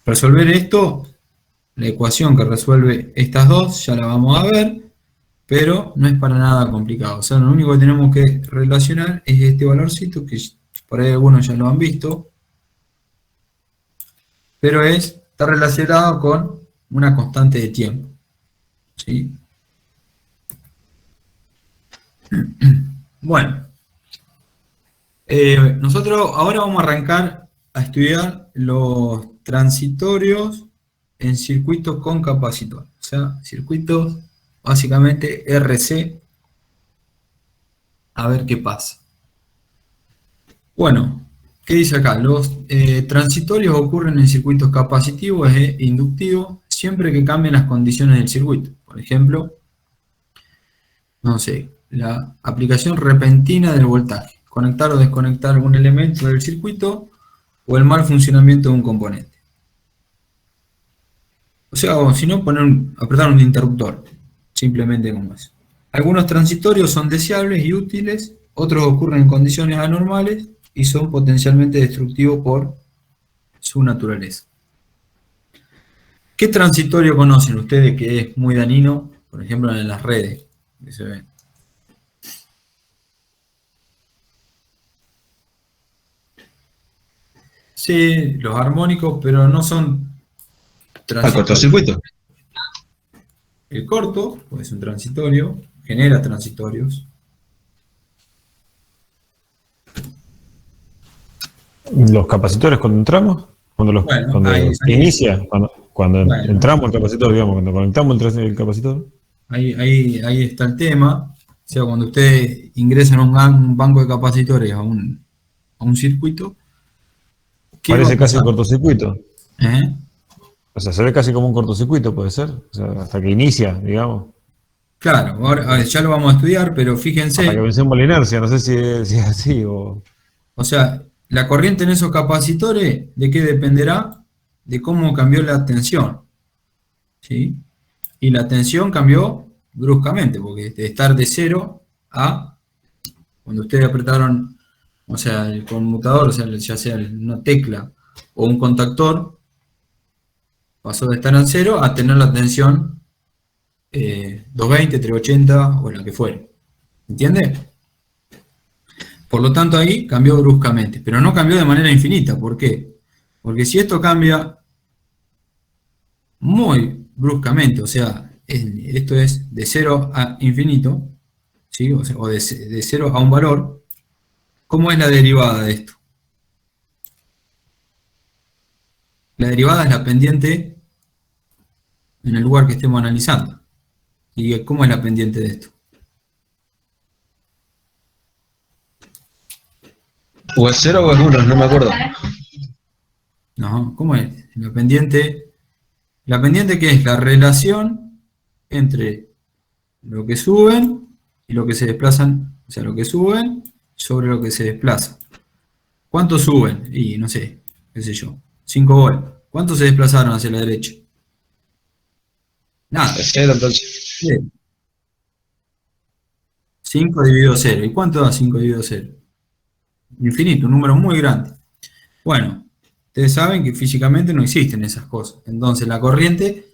resolver esto, la ecuación que resuelve estas dos, ya la vamos a ver, pero no es para nada complicado. O sea, lo único que tenemos que relacionar es este valorcito, que por ahí algunos ya lo han visto, pero está relacionado con una constante de tiempo, ¿sí? Bueno. Nosotros ahora vamos a arrancar a estudiar los transitorios en circuitos con capacitor, o sea, circuitos básicamente RC, a ver qué pasa. Bueno, ¿qué dice acá? Los transitorios ocurren en circuitos capacitivos e inductivos siempre que cambien las condiciones del circuito. Por ejemplo, no sé, la aplicación repentina del voltaje, conectar o desconectar algún elemento del circuito, o el mal funcionamiento de un componente. O sea, o si no, apretar un interruptor, simplemente como eso. Algunos transitorios son deseables y útiles, otros ocurren en condiciones anormales y son potencialmente destructivos por su naturaleza. ¿Qué transitorio conocen ustedes que es muy dañino, por ejemplo, en las redes que se ven? Sí, los armónicos, pero no son Al transitorios. cortocircuito. El corto puede ser un transitorio, genera transitorios. Los capacitores cuando entramos, cuando Bueno, ahí inicia, cuando Bueno. entramos al capacitor, digamos, cuando conectamos el capacitor. Ahí está el tema. O sea, cuando ustedes ingresan a un banco de capacitores a un circuito, ¿qué va Parece a casi pasar? un cortocircuito. ¿Eh? O sea, se ve casi como un cortocircuito, puede ser. O sea, hasta que inicia, digamos. Claro, ahora ya lo vamos a estudiar, pero Hasta que fíjense, vencemos la inercia. No sé si es así o. o sea, la corriente en esos capacitores, ¿de qué dependerá? De cómo cambió la tensión. ¿Sí? Y la tensión cambió bruscamente, porque de estar de 0 a, cuando ustedes apretaron, o sea, el conmutador, o sea, ya sea una tecla o un contactor, pasó de estar en 0 a tener la tensión 220, 380 o la que fuere. ¿Entiende? Por lo tanto ahí cambió bruscamente, pero no cambió de manera infinita. ¿Por qué? Porque si esto cambia muy bruscamente, o sea, esto es de 0 a infinito, ¿sí? O sea, o de 0 a un valor, ¿cómo es la derivada de esto? La derivada es la pendiente en el lugar que estemos analizando. ¿Y cómo es la pendiente de esto? O es 0 o es 1, no me acuerdo. No, ¿cómo es? La pendiente que es la relación entre lo que suben y lo que se desplazan, o sea, lo que suben sobre lo que se desplaza. ¿Cuánto suben? Y no sé, qué sé yo, 5 volt. ¿Cuánto se desplazaron hacia la derecha? Nada. Es 0 entonces. 5 dividido 0. ¿Y cuánto da 5 dividido 0? Infinito, un número muy grande. Bueno, ustedes saben que físicamente no existen esas cosas. Entonces la corriente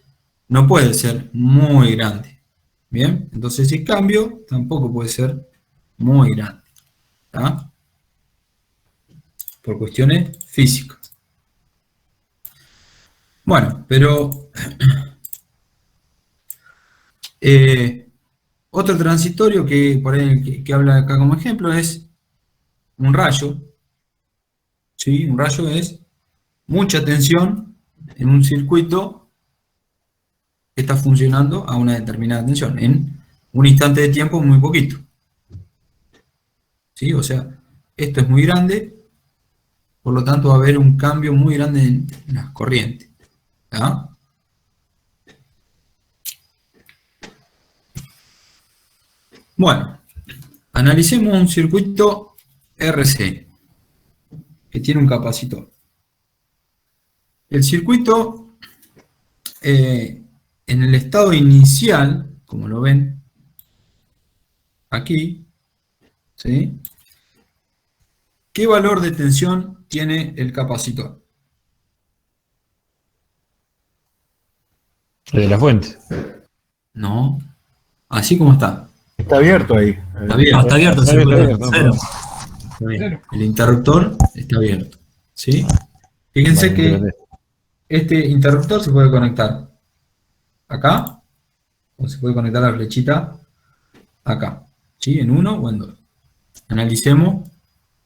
no puede ser muy grande. Bien, entonces el cambio tampoco puede ser muy grande. ¿Tá? Por cuestiones físicas. Bueno, pero otro transitorio que por ahí que habla acá como ejemplo es un rayo. ¿Sí? Un rayo es mucha tensión en un circuito que está funcionando a una determinada tensión en un instante de tiempo muy poquito. ¿Sí? O sea, esto es muy grande, por lo tanto va a haber un cambio muy grande en las corrientes. ¿Tá? Bueno, analicemos un circuito RC que tiene un capacitor. El circuito en el estado inicial, como lo ven aquí, ¿sí? ¿Qué valor de tensión tiene el capacitor? De la fuente. No, así como está. Está abierto ahí. Está abierto. Está abierto el Está circuito. abierto, Cero. Está bien. El interruptor está abierto. ¿Sí? Fíjense Vale, que entendés. este interruptor se puede conectar acá, o se puede conectar la flechita acá. ¿Sí? En uno o en dos. Analicemos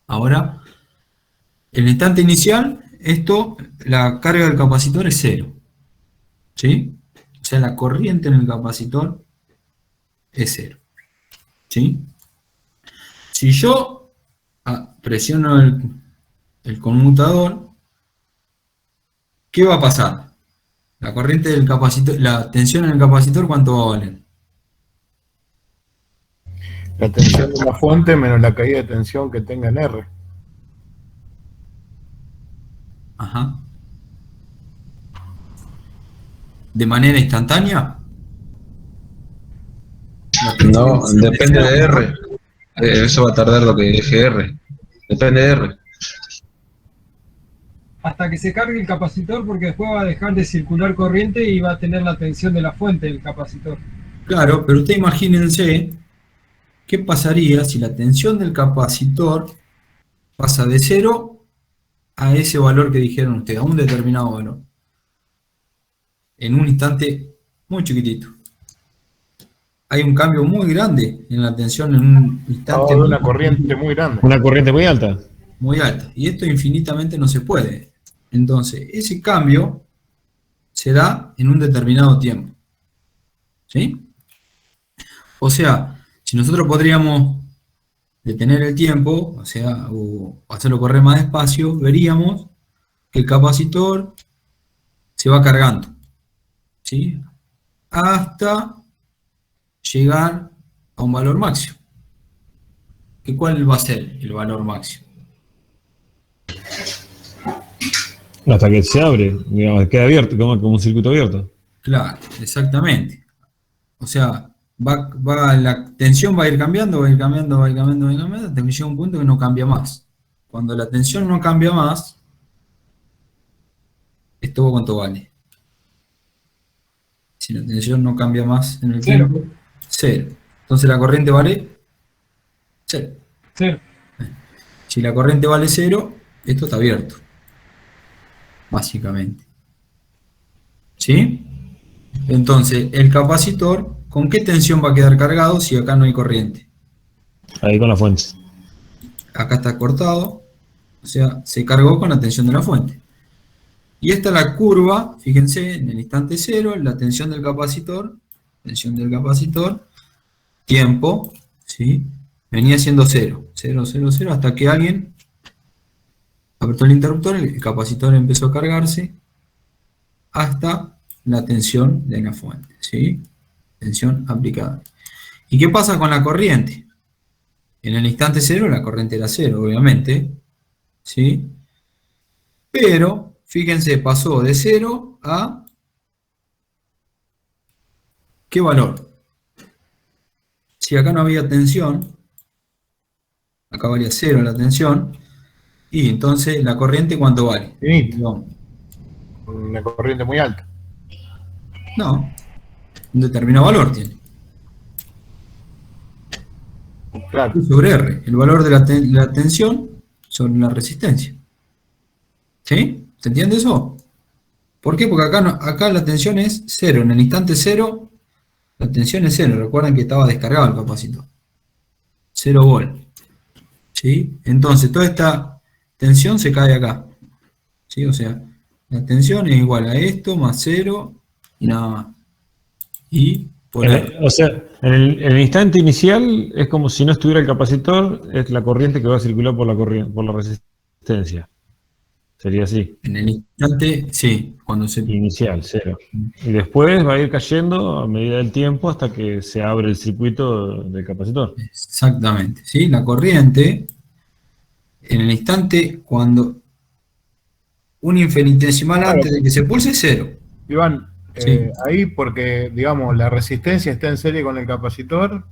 ahora. En el instante inicial, la carga del capacitor es 0. ¿Sí? O sea, la corriente en el capacitor es 0. ¿Sí? Si yo presiono el conmutador, ¿qué va a pasar? La corriente del capacitor, la tensión en el capacitor, ¿cuánto va a valer? La tensión de la fuente menos la caída de tensión que tenga en R. Ajá. ¿De manera instantánea? No, depende de R. Eso va a tardar lo que deje R. Depende de R. hasta que se cargue el capacitor, porque después va a dejar de circular corriente y va a tener la tensión de la fuente del capacitor. Claro, pero usted imagínense qué pasaría si la tensión del capacitor pasa de 0 a ese valor que dijeron ustedes, a un determinado valor, en un instante muy chiquitito. Hay un cambio muy grande en la tensión en un instante de una corriente muy grande. Una corriente muy alta. muy alta. Y esto infinitamente no se puede. Entonces, ese cambio se da en un determinado tiempo. ¿Sí? O sea, si nosotros podríamos detener el tiempo, o sea, o hacerlo correr más despacio, veríamos que el capacitor se va cargando, ¿sí? Hasta llegar a un valor máximo. ¿Cuál va a ser el valor máximo? Hasta que se abre, digamos, queda abierto, como un circuito abierto. Claro, exactamente. O sea, la tensión va a ir cambiando, va a ir cambiando, va a ir cambiando, va a ir cambiando, hasta que llega un punto que no cambia más. Cuando la tensión no cambia más, ¿esto cuánto vale? Si la tensión no cambia más en el Cero. tiempo, 0. Entonces la corriente vale 0. Cero. Si la corriente vale 0, esto está abierto. Básicamente. ¿Sí? Entonces, el capacitor, ¿con qué tensión va a quedar cargado si acá no hay corriente? Ahí con la fuente. Acá está cortado, o sea, se cargó con la tensión de la fuente. Y esta es la curva, fíjense, en el instante 0, la tensión del capacitor, tiempo, ¿sí? Venía siendo 0, 0, 0, 0, hasta que alguien apretó el interruptor, el capacitor empezó a cargarse hasta la tensión de la fuente, ¿sí? Tensión aplicada. ¿Y qué pasa con la corriente? En el instante 0 la corriente era 0, obviamente, ¿sí? Pero, fíjense, pasó de 0 a... ¿qué valor? Si acá no había tensión, acá valía 0 la tensión, y entonces la corriente, ¿cuánto vale? Infinito. Una corriente muy alta. No, un determinado valor tiene. Claro. Q sobre R, el valor de la tensión sobre la resistencia. ¿Sí? ¿Se entiende eso? ¿Por qué? Porque acá la tensión es 0. En el instante 0, la tensión es 0. Recuerden que estaba descargado el capacitor. 0 volt. ¿Sí? Entonces, toda esta tensión se cae acá. ¿Sí? O sea, la tensión es igual a esto más 0 y nada más. Y por ahí. O sea, en el instante inicial es como si no estuviera el capacitor, es la corriente que va a circular por la resistencia. Sería así. En el instante, sí, cuando se... Inicial, 0. Y después va a ir cayendo a medida del tiempo hasta que se abre el circuito del capacitor. Exactamente, ¿sí? La corriente, en el instante, cuando un infinitesimal Claro. antes de que se pulse, es 0. Iván, Sí. ahí porque, digamos, la resistencia está en serie con el capacitor,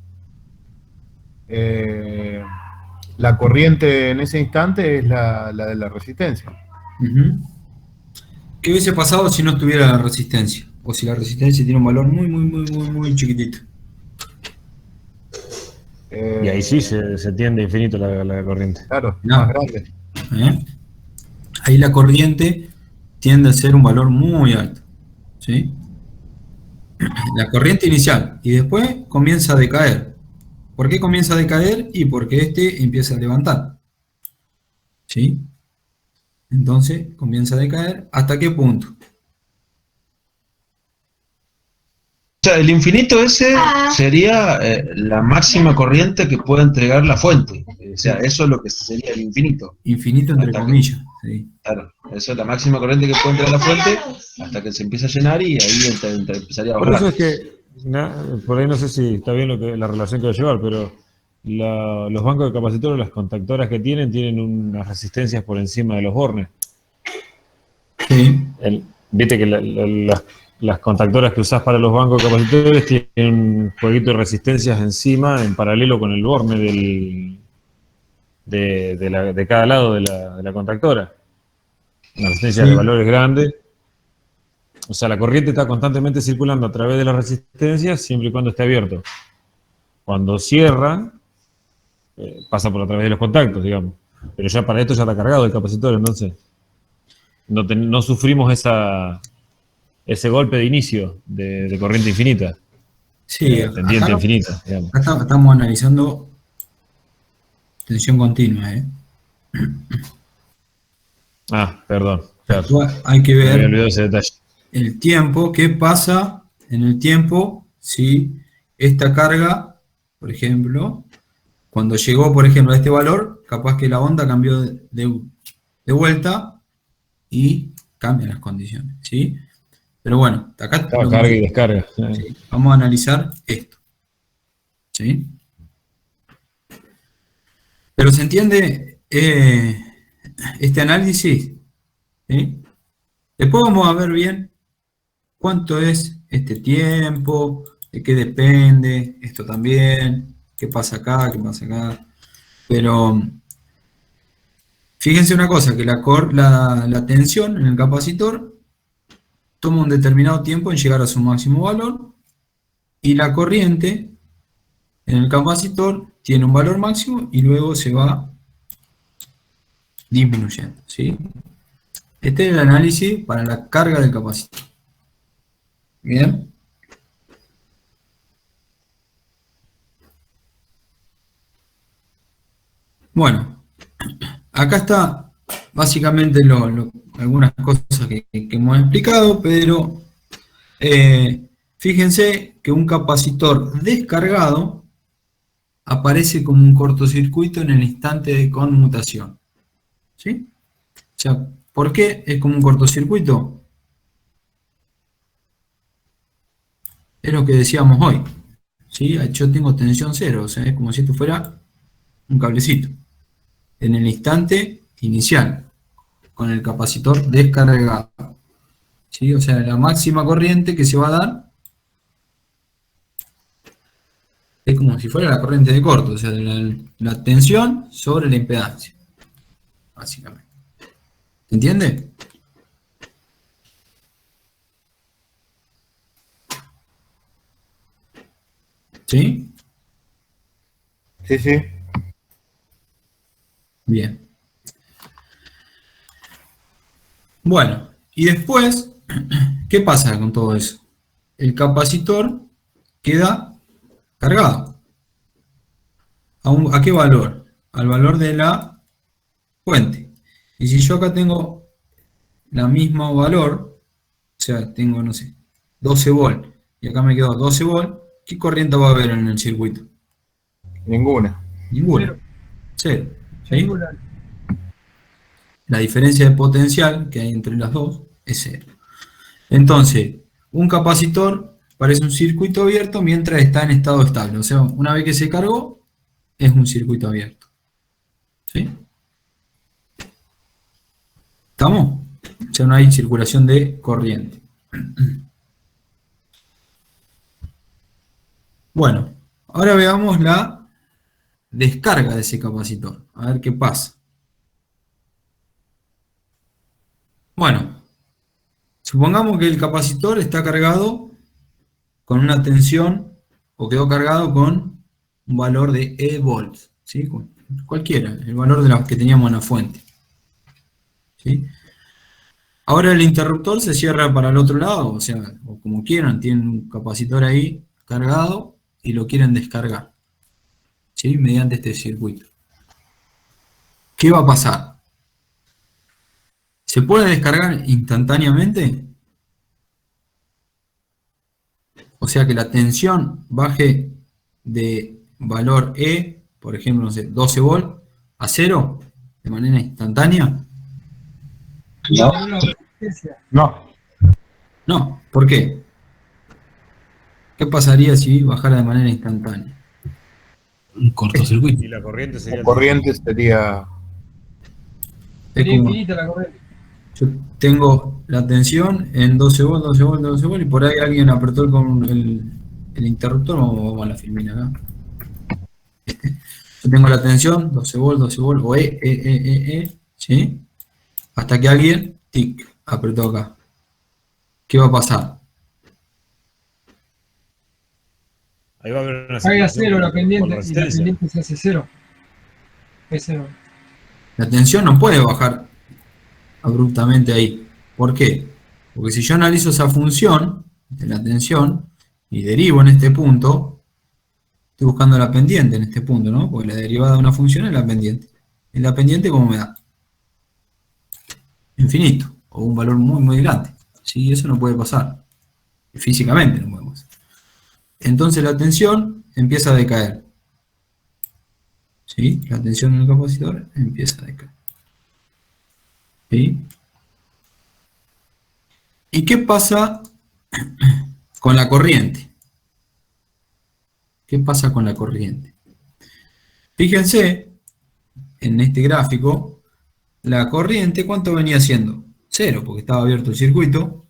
la corriente en ese instante es la de la resistencia. Ujú. ¿Qué hubiese pasado si no estuviera la resistencia? O si la resistencia tiene un valor muy, muy, muy, muy, muy chiquitito. Y ahí sí se tiende a infinito la corriente. Claro, No. más grande. ¿Eh? Ahí la corriente tiende a ser un valor muy alto. ¿Sí? La corriente inicial. Y después comienza a decaer. ¿Por qué comienza a decaer? Y porque este empieza a levantar. ¿Sí? Entonces comienza a decaer. ¿Hasta qué punto? O sea, el infinito ese sería la máxima corriente que puede entregar la fuente. O sea, eso es lo que sería el infinito. Infinito entre Hasta que- comillas. ¿Sí? Claro, eso es la máxima corriente que puede entregar la fuente hasta que se empieza a llenar y ahí empezaría a Por eso ahorrar. es que, por ahí no sé si está bien la relación que va a llevar, pero los bancos de capacitores, las contactoras que tienen unas resistencias por encima de los bornes. Sí. Viste que las contactoras que usás para los bancos de capacitores tienen un jueguito de resistencias encima en paralelo con el borne de cada lado de la contactora. La resistencia Sí. de valor es grande. O sea, la corriente está constantemente circulando a través de la resistencia siempre y cuando esté abierto. Cuando cierra, pasa por a través de los contactos, digamos. Pero ya para esto ya está cargado el capacitor, entonces no sufrimos ese golpe de inicio de corriente infinita, Sí, tendiente acá, infinita, digamos. estamos analizando tensión continua, ¿eh? Ah, perdón. Claro, Hay que me había ver olvidado ese detalle. el tiempo, qué pasa en el tiempo si esta carga, por ejemplo, cuando llegó, por ejemplo, a este valor, capaz que la onda cambió de vuelta y cambian las condiciones, ¿sí? Pero bueno, acá Claro, carga y descarga. sí, vamos a analizar esto, ¿sí? Pero ¿se entiende este análisis? ¿Sí? Después vamos a ver bien cuánto es este tiempo, de qué depende, esto también, qué pasa acá. Pero fíjense una cosa, que la tensión en el capacitor toma un determinado tiempo en llegar a su máximo valor y la corriente en el capacitor tiene un valor máximo y luego se va disminuyendo, ¿sí? Este es el análisis para la carga del capacitor. Bien. Bueno, acá está básicamente algunas cosas que hemos explicado, pero fíjense que un capacitor descargado aparece como un cortocircuito en el instante de conmutación. ¿Sí? O sea, ¿por qué es como un cortocircuito? Es lo que decíamos hoy. ¿Sí? Yo tengo tensión cero, o sea, es como si esto fuera un cablecito. En el instante inicial, con el capacitor descargado. ¿Sí? O sea, la máxima corriente que se va a dar es como si fuera la corriente de corto, o sea, la tensión sobre la impedancia, básicamente. ¿Se entiende? ¿Sí? Sí, sí. Bien. Bueno, y después, ¿qué pasa con todo eso? El capacitor queda cargado. ¿A qué valor? Al valor de la fuente. Y si yo acá tengo la misma valor, o sea, tengo, no sé, 12 volt, y acá me quedo 12 volt, ¿qué corriente va a haber en el circuito? Ninguna. Ninguna. Cero. ¿Sí? Ninguna. La diferencia de potencial que hay entre las dos es cero. Entonces, un capacitor parece un circuito abierto mientras está en estado estable. O sea, una vez que se cargó, es un circuito abierto. ¿Sí? ¿Estamos? O sea, no hay circulación de corriente. Bueno, ahora veamos la descarga de ese capacitor. A ver qué pasa. Bueno, supongamos que el capacitor está cargado con una tensión, o quedó cargado con un valor de E volts, ¿sí? Cualquiera, el valor de la que teníamos en la fuente. ¿Sí? Ahora el interruptor se cierra para el otro lado, o sea, o como quieran, tienen un capacitor ahí cargado y lo quieren descargar, ¿sí? Mediante este circuito. ¿Qué va a pasar? ¿Se puede descargar instantáneamente? O sea que la tensión baje de valor E, por ejemplo, no sé, 12 volt, a 0 de manera instantánea. No. Ninguna resistencia. No. No, ¿por qué? ¿Qué pasaría si bajara de manera instantánea? Un cortocircuito. Y la corriente sería La corriente sería. Es Sería como, infinita la corriente. yo tengo la tensión en 12 volt, 12 volt, 12 volt, y por ahí alguien apretó el interruptor, vamos a la filmina acá. Yo tengo la tensión, 12 volt, o E, ¿sí? Hasta que alguien tic, apretó acá. ¿Qué va a pasar? Ahí va a haber una Cae a situación cero la con pendiente y la resistencia. pendiente se hace cero. Ese, La tensión no puede bajar abruptamente ahí. ¿Por qué? Porque si yo analizo esa función de la tensión y derivo en este punto, estoy buscando la pendiente en este punto, ¿no? Porque la derivada de una función es la pendiente. ¿Y la pendiente cómo me da? Infinito, o un valor muy, muy grande. ¿Sí? Eso no puede pasar. Físicamente no puede pasar. Entonces la tensión empieza a decaer. ¿Sí? La tensión en el capacitor empieza a decaer. ¿Sí? ¿Y qué pasa con la corriente? ¿Qué pasa con la corriente? Fíjense, en este gráfico, la corriente, ¿cuánto venía haciendo? Cero, porque estaba abierto el circuito.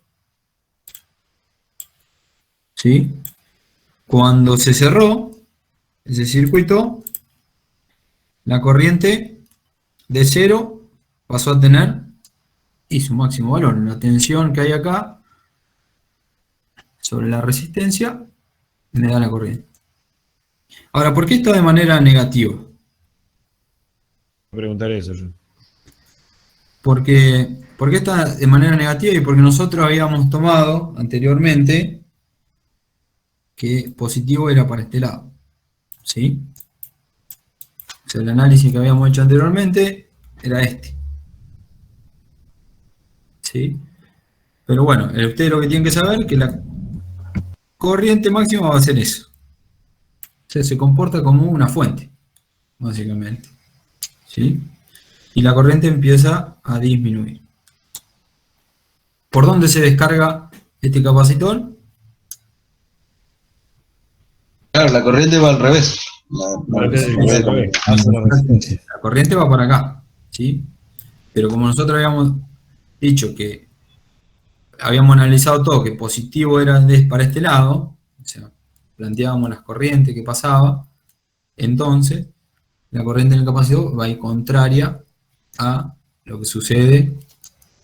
¿Sí? Cuando se cerró ese circuito, la corriente de cero pasó a tener y su máximo valor. La tensión que hay acá sobre la resistencia me da la corriente. Ahora, ¿por qué está de manera negativa? Voy a preguntar eso yo. ¿Por qué está de manera negativa? Y porque nosotros habíamos tomado anteriormente que positivo era para este lado. ¿Sí? O sea, el análisis que habíamos hecho anteriormente era este. ¿Sí? Pero bueno, ustedes lo que tienen que saber es que la corriente máxima va a ser eso. O sea, se comporta como una fuente, básicamente. ¿Sí? Y la corriente empieza a disminuir. ¿Por dónde se descarga este capacitor? Claro, la corriente va al revés. Hacia la resistencia. La corriente va para acá, ¿sí? Pero como nosotros habíamos dicho que habíamos analizado todo, que positivo era para este lado, o sea, planteábamos las corrientes que pasaba, entonces la corriente en el capacitor va a ir contraria a lo que sucede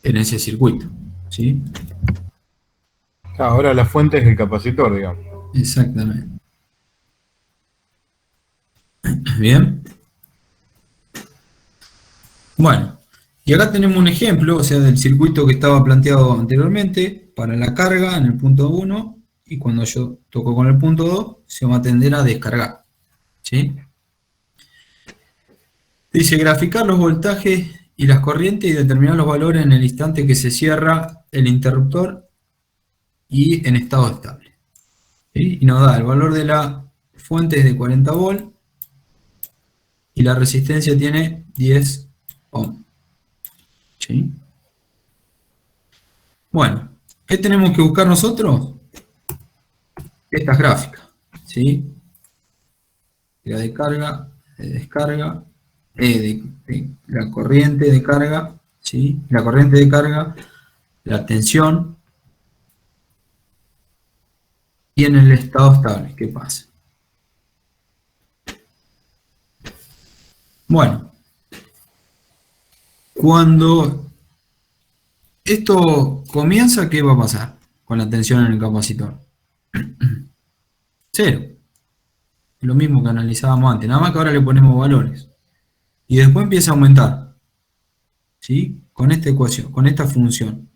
en ese circuito, ¿sí? Ahora la fuente es el capacitor, digamos. Exactamente. Bien. Bueno, y acá tenemos un ejemplo, o sea, del circuito que estaba planteado anteriormente para la carga en el punto 1 y cuando yo toco con el punto 2 se va a tender a descargar. ¿Sí? Dice graficar los voltajes y las corrientes y determinar los valores en el instante que se cierra el interruptor y en estado estable. ¿Sí? Y nos da el valor de la fuente es de 40 volts y la resistencia tiene 10 ohm. ¿Sí? Bueno, ¿qué tenemos que buscar nosotros? Estas gráficas, ¿sí? La de carga, de descarga, de la corriente de carga, ¿sí? La corriente de carga, la tensión y en el estado estable, ¿qué pasa? Bueno, cuando esto comienza, ¿qué va a pasar con la tensión en el capacitor? Cero. Lo mismo que analizábamos antes, nada más que ahora le ponemos valores. Y después empieza a aumentar. ¿Sí? Con esta ecuación, con esta función.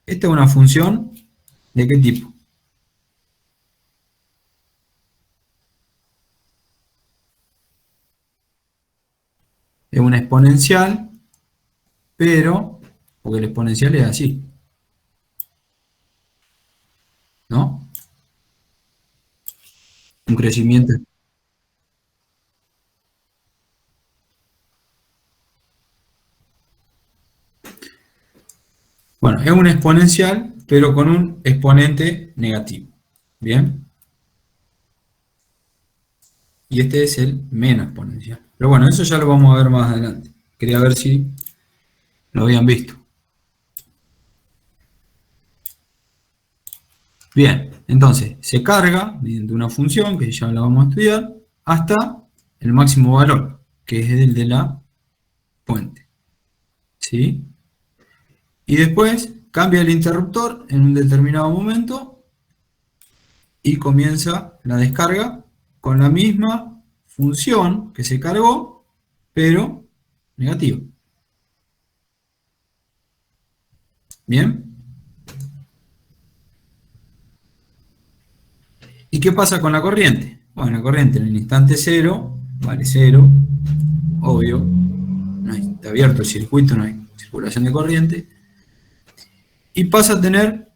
Esta es una función ¿de qué tipo? Es una exponencial, pero, porque el exponencial es así. ¿No? Un crecimiento. Bueno, es una exponencial, pero con un exponente negativo. ¿Bien? Y este es el menos exponencial. Pero bueno, eso ya lo vamos a ver más adelante. Quería ver si lo habían visto. Bien, entonces se carga mediante una función que ya la vamos a estudiar hasta el máximo valor, que es el de la fuente. ¿Sí? Y después cambia el interruptor en un determinado momento y comienza la descarga con la misma función que se cargó, pero negativo. ¿Bien? ¿Y qué pasa con la corriente? Bueno, la corriente en el instante cero vale cero, obvio, no hay, está abierto el circuito, no hay circulación de corriente, y pasa a tener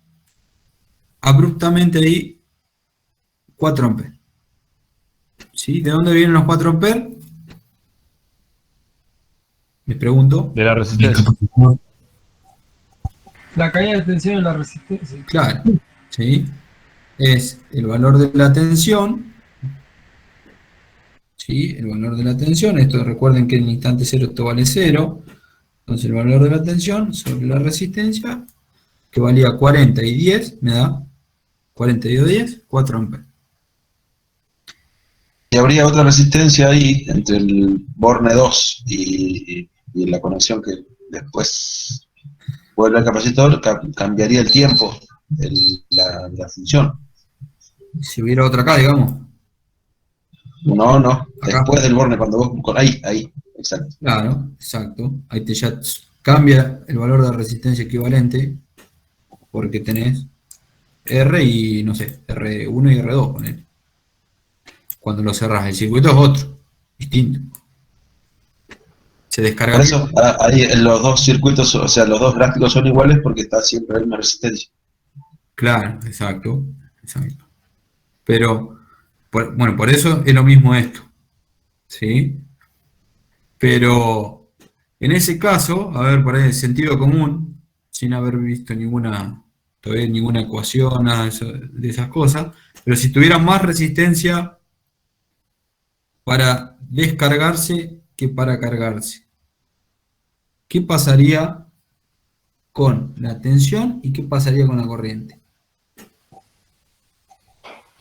abruptamente ahí 4 amperes. ¿Sí? ¿De dónde vienen los 4 amperes? Me pregunto. De la resistencia. La caída de tensión en la resistencia. Claro, ¿sí? Es el valor de la tensión, ¿sí? El valor de la tensión, esto recuerden que en el instante cero esto vale 0, entonces el valor de la tensión sobre la resistencia, que valía 40 y 10, me da 42, 10, 4 amperes. Y habría otra resistencia ahí entre el borne 2 y la conexión que después vuelve al capacitor, cambiaría el tiempo, la función. Si hubiera otra acá, digamos. No, Acá. después del borne, cuando vos, ahí, exacto. Claro, exacto. Ahí te ya cambia el valor de resistencia equivalente, porque tenés R y, no sé, R1 y R2 con él. Cuando lo cerrás, el circuito es otro, distinto. Se descarga. Por eso, ahí los dos circuitos, o sea, los dos gráficos son iguales porque está siempre la misma resistencia. Claro, exacto, exacto. Pero, bueno, por eso es lo mismo esto, ¿sí? Pero, en ese caso, a ver, por ahí el sentido común, sin haber visto todavía ninguna ecuación, nada de esas cosas, pero si tuviera más resistencia para descargarse que para cargarse, ¿qué pasaría con la tensión y qué pasaría con la corriente?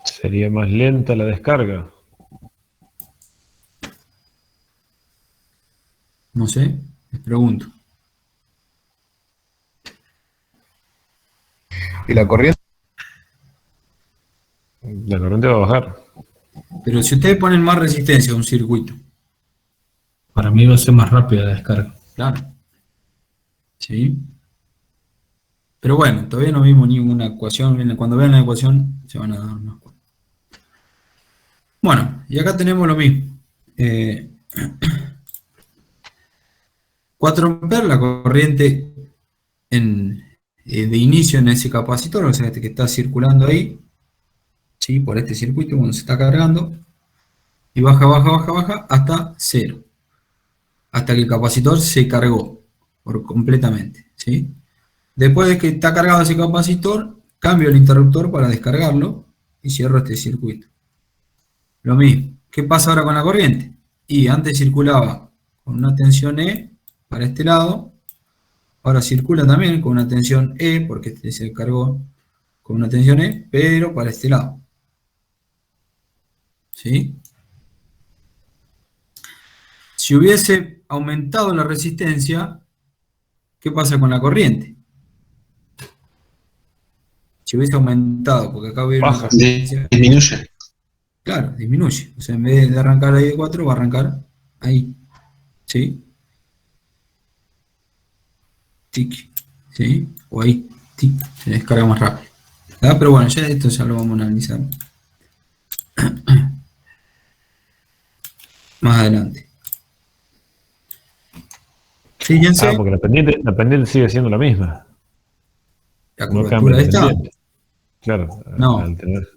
Sería más lenta la descarga. No sé, les pregunto. Y la corriente, La corriente va a bajar. Pero si ustedes ponen más resistencia a un circuito, Para mí va a ser más rápida la descarga. claro, ¿sí? Pero bueno, todavía no vimos ninguna ecuación. Cuando vean la ecuación se van a dar más cuenta. Bueno, y acá tenemos lo mismo. 4 amperes, la corriente de inicio en ese capacitor, o sea, este que está circulando ahí, ¿sí? Por este circuito cuando se está cargando, y baja, baja, baja, baja, hasta 0. Hasta que el capacitor se cargó completamente, ¿sí? Después de que está cargado ese capacitor, cambio el interruptor para descargarlo y cierro este circuito. Lo mismo. ¿Qué pasa ahora con la corriente? Y antes circulaba con una tensión E para este lado, ahora circula también con una tensión E, porque este se cargó con una tensión E, pero para este lado. ¿Sí? Si hubiese aumentado la resistencia, ¿qué pasa con la corriente? Si hubiese aumentado, porque acá hubiera una Baja. resistencia, Disminuye. claro, disminuye. O sea, en vez de arrancar ahí de 4, va a arrancar ahí. ¿Sí? Tic. ¿Sí? O ahí. Tic. Se descarga más rápido. ¿Verdad? Pero bueno, ya esto ya lo vamos a analizar más adelante. Fíjense, Porque la pendiente sigue siendo la misma. la No curvatura cambia de la esta. pendiente. Claro, No. al tener.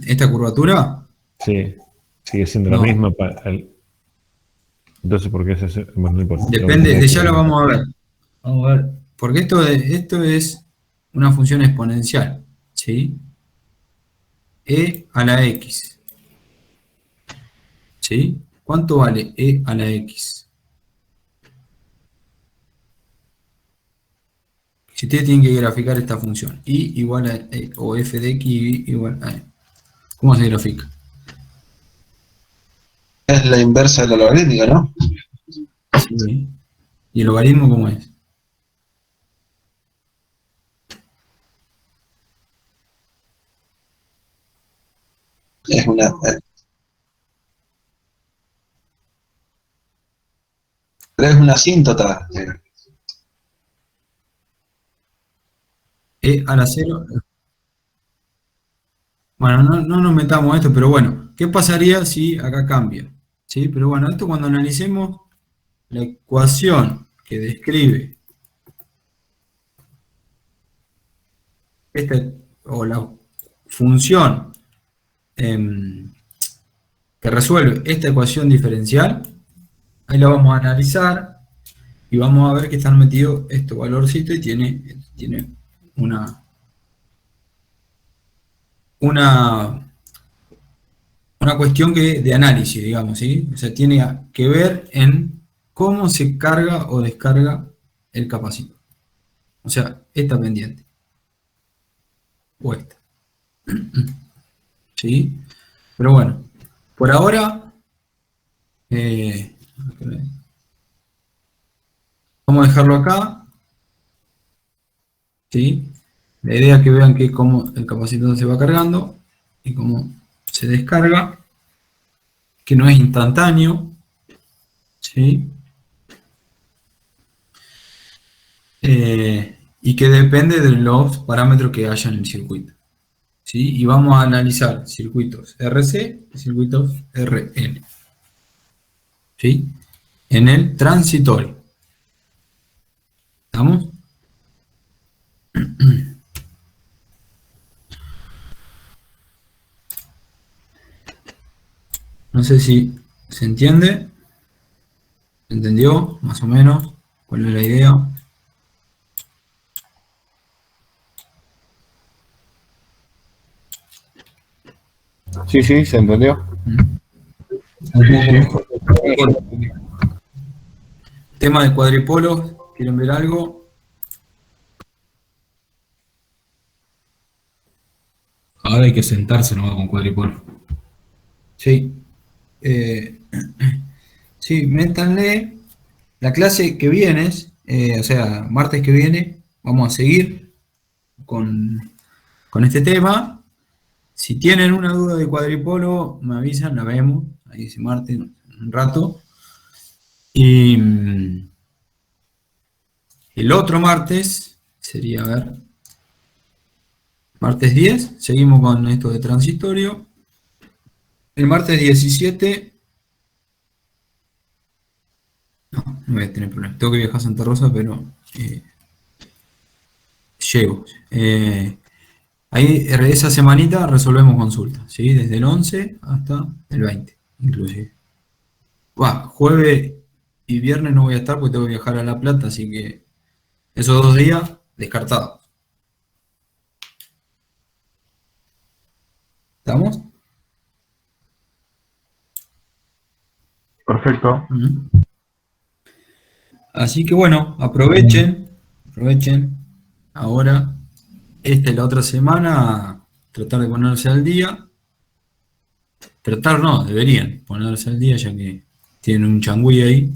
Esta curvatura, Sí, sigue siendo No. la misma. Entonces, ¿por qué es ese? Bueno, no importa. depende, ya lo vamos a ver. Vamos a ver. Porque esto es una función exponencial. ¿Sí? E a la X. ¿Sí? ¿Cuánto vale E a la X? Si ustedes tienen que graficar esta función, I igual a E, o f de X igual a E. ¿Cómo se grafica? Es la inversa de la logarítmica, ¿no? Sí. ¿Y el logaritmo cómo es? Es una, pero es una asíntota. Al acero. Bueno, no nos metamos en esto, pero bueno, ¿qué pasaría si acá cambia? ¿Sí? Pero bueno, esto cuando analicemos la ecuación que describe o la función que resuelve esta ecuación diferencial, ahí la vamos a analizar y vamos a ver que están metidos estos valorcitos y tiene una cuestión de análisis, digamos, ¿sí? O sea, tiene que ver en cómo se carga o descarga el capacitor. O sea, esta pendiente. O esta. ¿Sí? Pero bueno, por ahora, vamos a dejarlo acá. ¿Sí? La idea es que vean que cómo el capacitor se va cargando y cómo se descarga, que no es instantáneo, ¿sí? Y que depende de los parámetros que haya en el circuito, ¿sí? Y vamos a analizar circuitos RC y circuitos RN, ¿sí? En el transitorio. ¿Estamos? No sé si se entiende. ¿Se entendió? Más o menos. ¿Cuál es la idea? Sí, se entendió. Tema de cuadripolos. ¿Quieren ver algo? Ahora hay que sentarse nomás con cuadripolo. Sí. Sí, métanle. La clase que viene, o sea, martes que viene, vamos a seguir con este tema. Si tienen una duda de cuadripolo, me avisan, la vemos. Ahí dice martes, un rato. Y el otro martes sería, a ver, martes 10, seguimos con esto de transitorio. El martes 17, no voy a tener problema. Tengo que viajar a Santa Rosa, pero llego. Ahí, esa semanita resolvemos consultas, ¿sí? Desde el 11 hasta el 20, inclusive. Jueves y viernes no voy a estar porque tengo que viajar a La Plata, así que esos 2 días descartados. ¿Estamos? Perfecto. Así que bueno, aprovechen ahora, esta y la otra semana, tratar de ponerse al día. Tratar no, deberían ponerse al día ya que tienen un changüí ahí.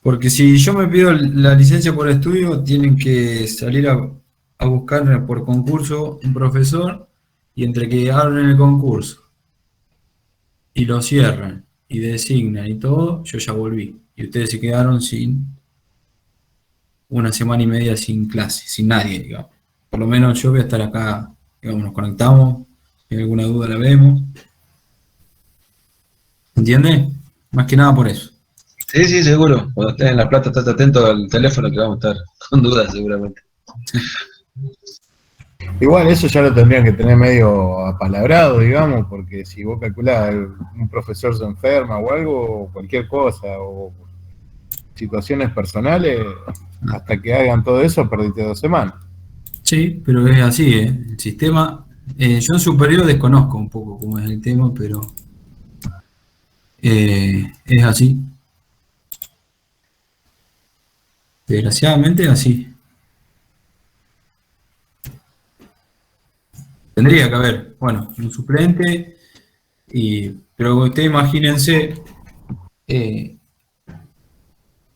Porque si yo me pido la licencia por estudio, tienen que salir a buscar por concurso un profesor, y entre que abren el concurso y lo cierran y designan y todo, yo ya volví. Y ustedes se quedaron sin una semana y media sin clase, sin nadie, digamos. Por lo menos yo voy a estar acá, digamos, nos conectamos, si hay alguna duda la vemos. ¿Entiendes? Más que nada por eso. Sí, seguro. Cuando estés en La Plata, estate atento al teléfono que vamos a estar con dudas seguramente. Igual eso ya lo tendrían que tener medio apalabrado, digamos, porque si vos calculás, un profesor se enferma o algo, cualquier cosa, o situaciones personales, hasta que hagan todo eso, perdiste 2 semanas. Sí, pero es así, ¿eh? El sistema, yo en superior desconozco un poco cómo es el tema, pero es así. Desgraciadamente es así. Tendría que haber, bueno, un suplente, pero ustedes imagínense,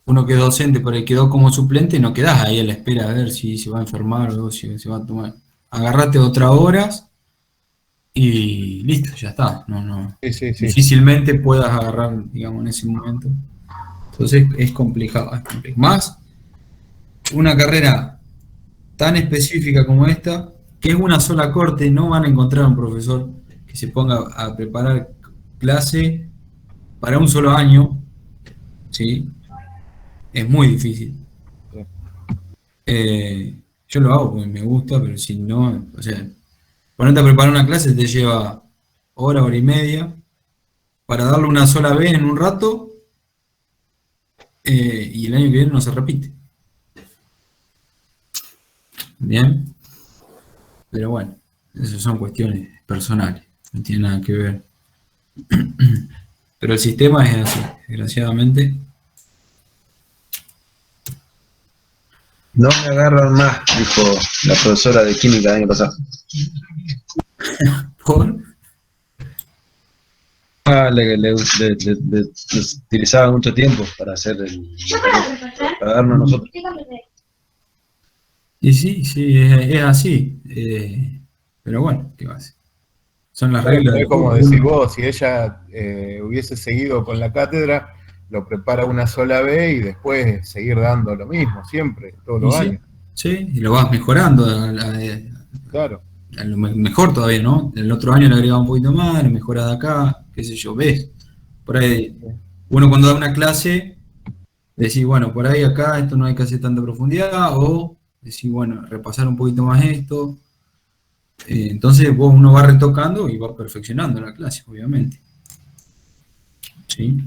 uno que es docente, pero quedó como suplente, no quedás ahí a la espera a ver si se va a enfermar o si se va a tomar. Agarrate otras horas y listo, ya está. No, Sí. difícilmente puedas agarrar, digamos, en ese momento. Entonces es complicado. Más una carrera tan específica como esta, que es una sola corte, no van a encontrar un profesor que se ponga a preparar clase para un solo año, ¿sí? Es muy difícil. Yo lo hago porque me gusta, pero si no, o sea, ponerte a preparar una clase te lleva hora y media, para darle una sola vez en un rato, y el año que viene no se repite. Bien, pero bueno, esas son cuestiones personales, no tiene nada que ver. Pero el sistema es así, desgraciadamente. No me agarran más, dijo la profesora de química el año pasado. Por Le utilizaba mucho tiempo para hacer para darnos a nosotros. Y sí, es así. Pero bueno, ¿qué va a hacer? Son las reglas Es del como juego. decir vos, si ella hubiese seguido con la cátedra, lo prepara una sola vez y después seguir dando lo mismo, siempre, todos los Y sí, años. sí, y lo vas mejorando Claro. a lo mejor todavía, ¿no? El otro año le agregaba un poquito más, lo mejoras de acá, qué sé yo, ves. Por ahí, uno cuando da una clase, decís, bueno, por ahí acá esto no hay que hacer tanta profundidad, o decís, bueno, repasar un poquito más esto. Entonces uno va retocando y va perfeccionando la clase, obviamente. ¿Sí?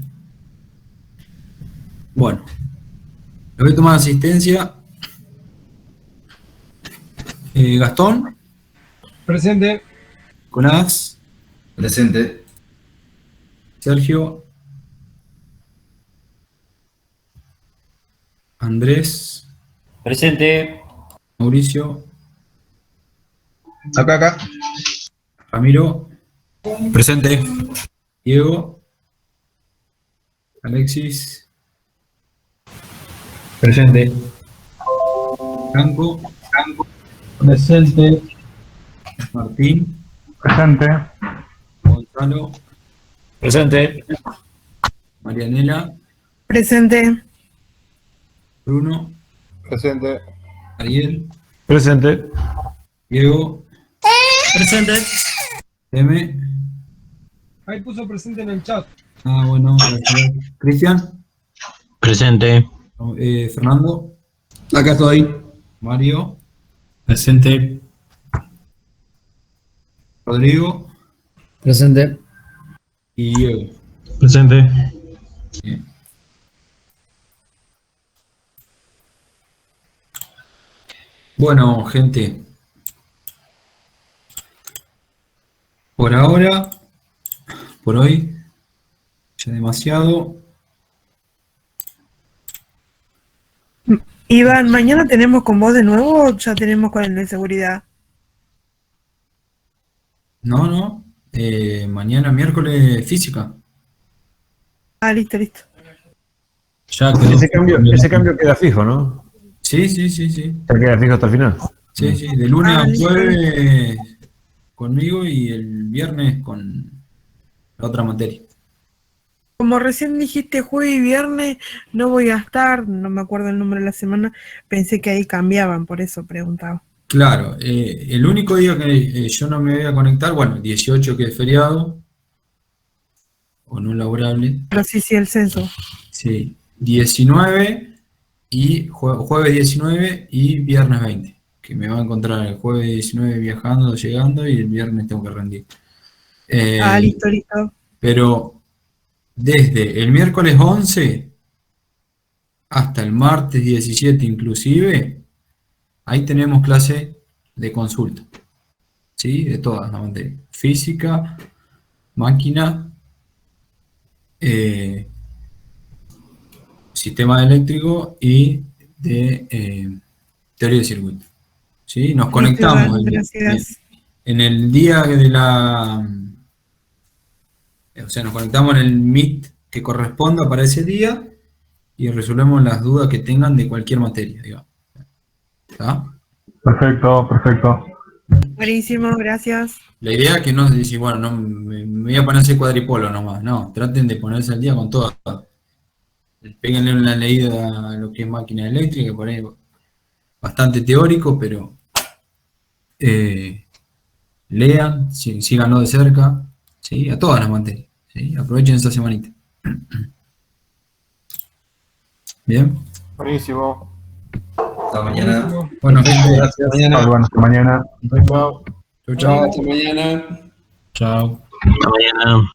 Bueno, le voy a tomar asistencia. Gastón, Presente. Jonás, Presente. Sergio, Andrés, Presente. Mauricio, Acá. Ramiro, Presente. Diego, Alexis, Presente. Franco, Presente. Martín, Presente. Gonzalo, Presente. Marianela, Presente. Bruno, Presente. Ariel, Presente. Diego, Presente. Teme. Ahí puso presente en el chat. Bueno, gracias. Cristian, Presente. Fernando, Acá estoy. Mario, Presente. Rodrigo Presente. y Diego. Presente. Bien. Bueno, gente, por ahora, por hoy, ya demasiado. Iván, ¿mañana tenemos con vos de nuevo o ya tenemos con el de seguridad? No, mañana miércoles física. Ah, listo. Ya quedó. Ese cambio queda fijo, ¿no? Sí. Ya queda fijo hasta el final. Sí, de lunes a listo. jueves conmigo y el viernes con la otra materia. Como recién dijiste jueves y viernes, no voy a estar, no me acuerdo el número de la semana, pensé que ahí cambiaban, por eso preguntaba. Claro, el único día que yo no me voy a conectar, bueno, 18 que es feriado, o no laborable, Pero sí, el censo. sí, 19 y jueves 19 y viernes 20, que me va a encontrar el jueves 19 viajando, llegando y el viernes tengo que rendir. Listo. Pero desde el miércoles 11 hasta el martes 17 inclusive, ahí tenemos clase de consulta, ¿sí? De todas las materias. Física, máquina, sistema eléctrico y de teoría de circuito. ¿Sí? Nos conectamos Gracias. en el día de o sea, nos conectamos en el Meet que corresponda para ese día y resolvemos las dudas que tengan de cualquier materia, digamos. ¿Está? Perfecto. Buenísimo, gracias. La idea es que no decir, bueno, no, me voy a poner ese cuadripolo nomás. No, traten de ponerse al día con todo. Péguenle una leída a lo que es máquina eléctrica, por ahí bastante teórico, pero lean, síganlo de cerca, ¿sí? A todas las materias, ¿sí? Aprovechen esta semanita. Bien. Buenísimo. Hasta mañana. Bueno, gente, Hasta mañana. Hasta mañana. Chao. chau, chau. Hasta mañana. Chao. Hasta mañana.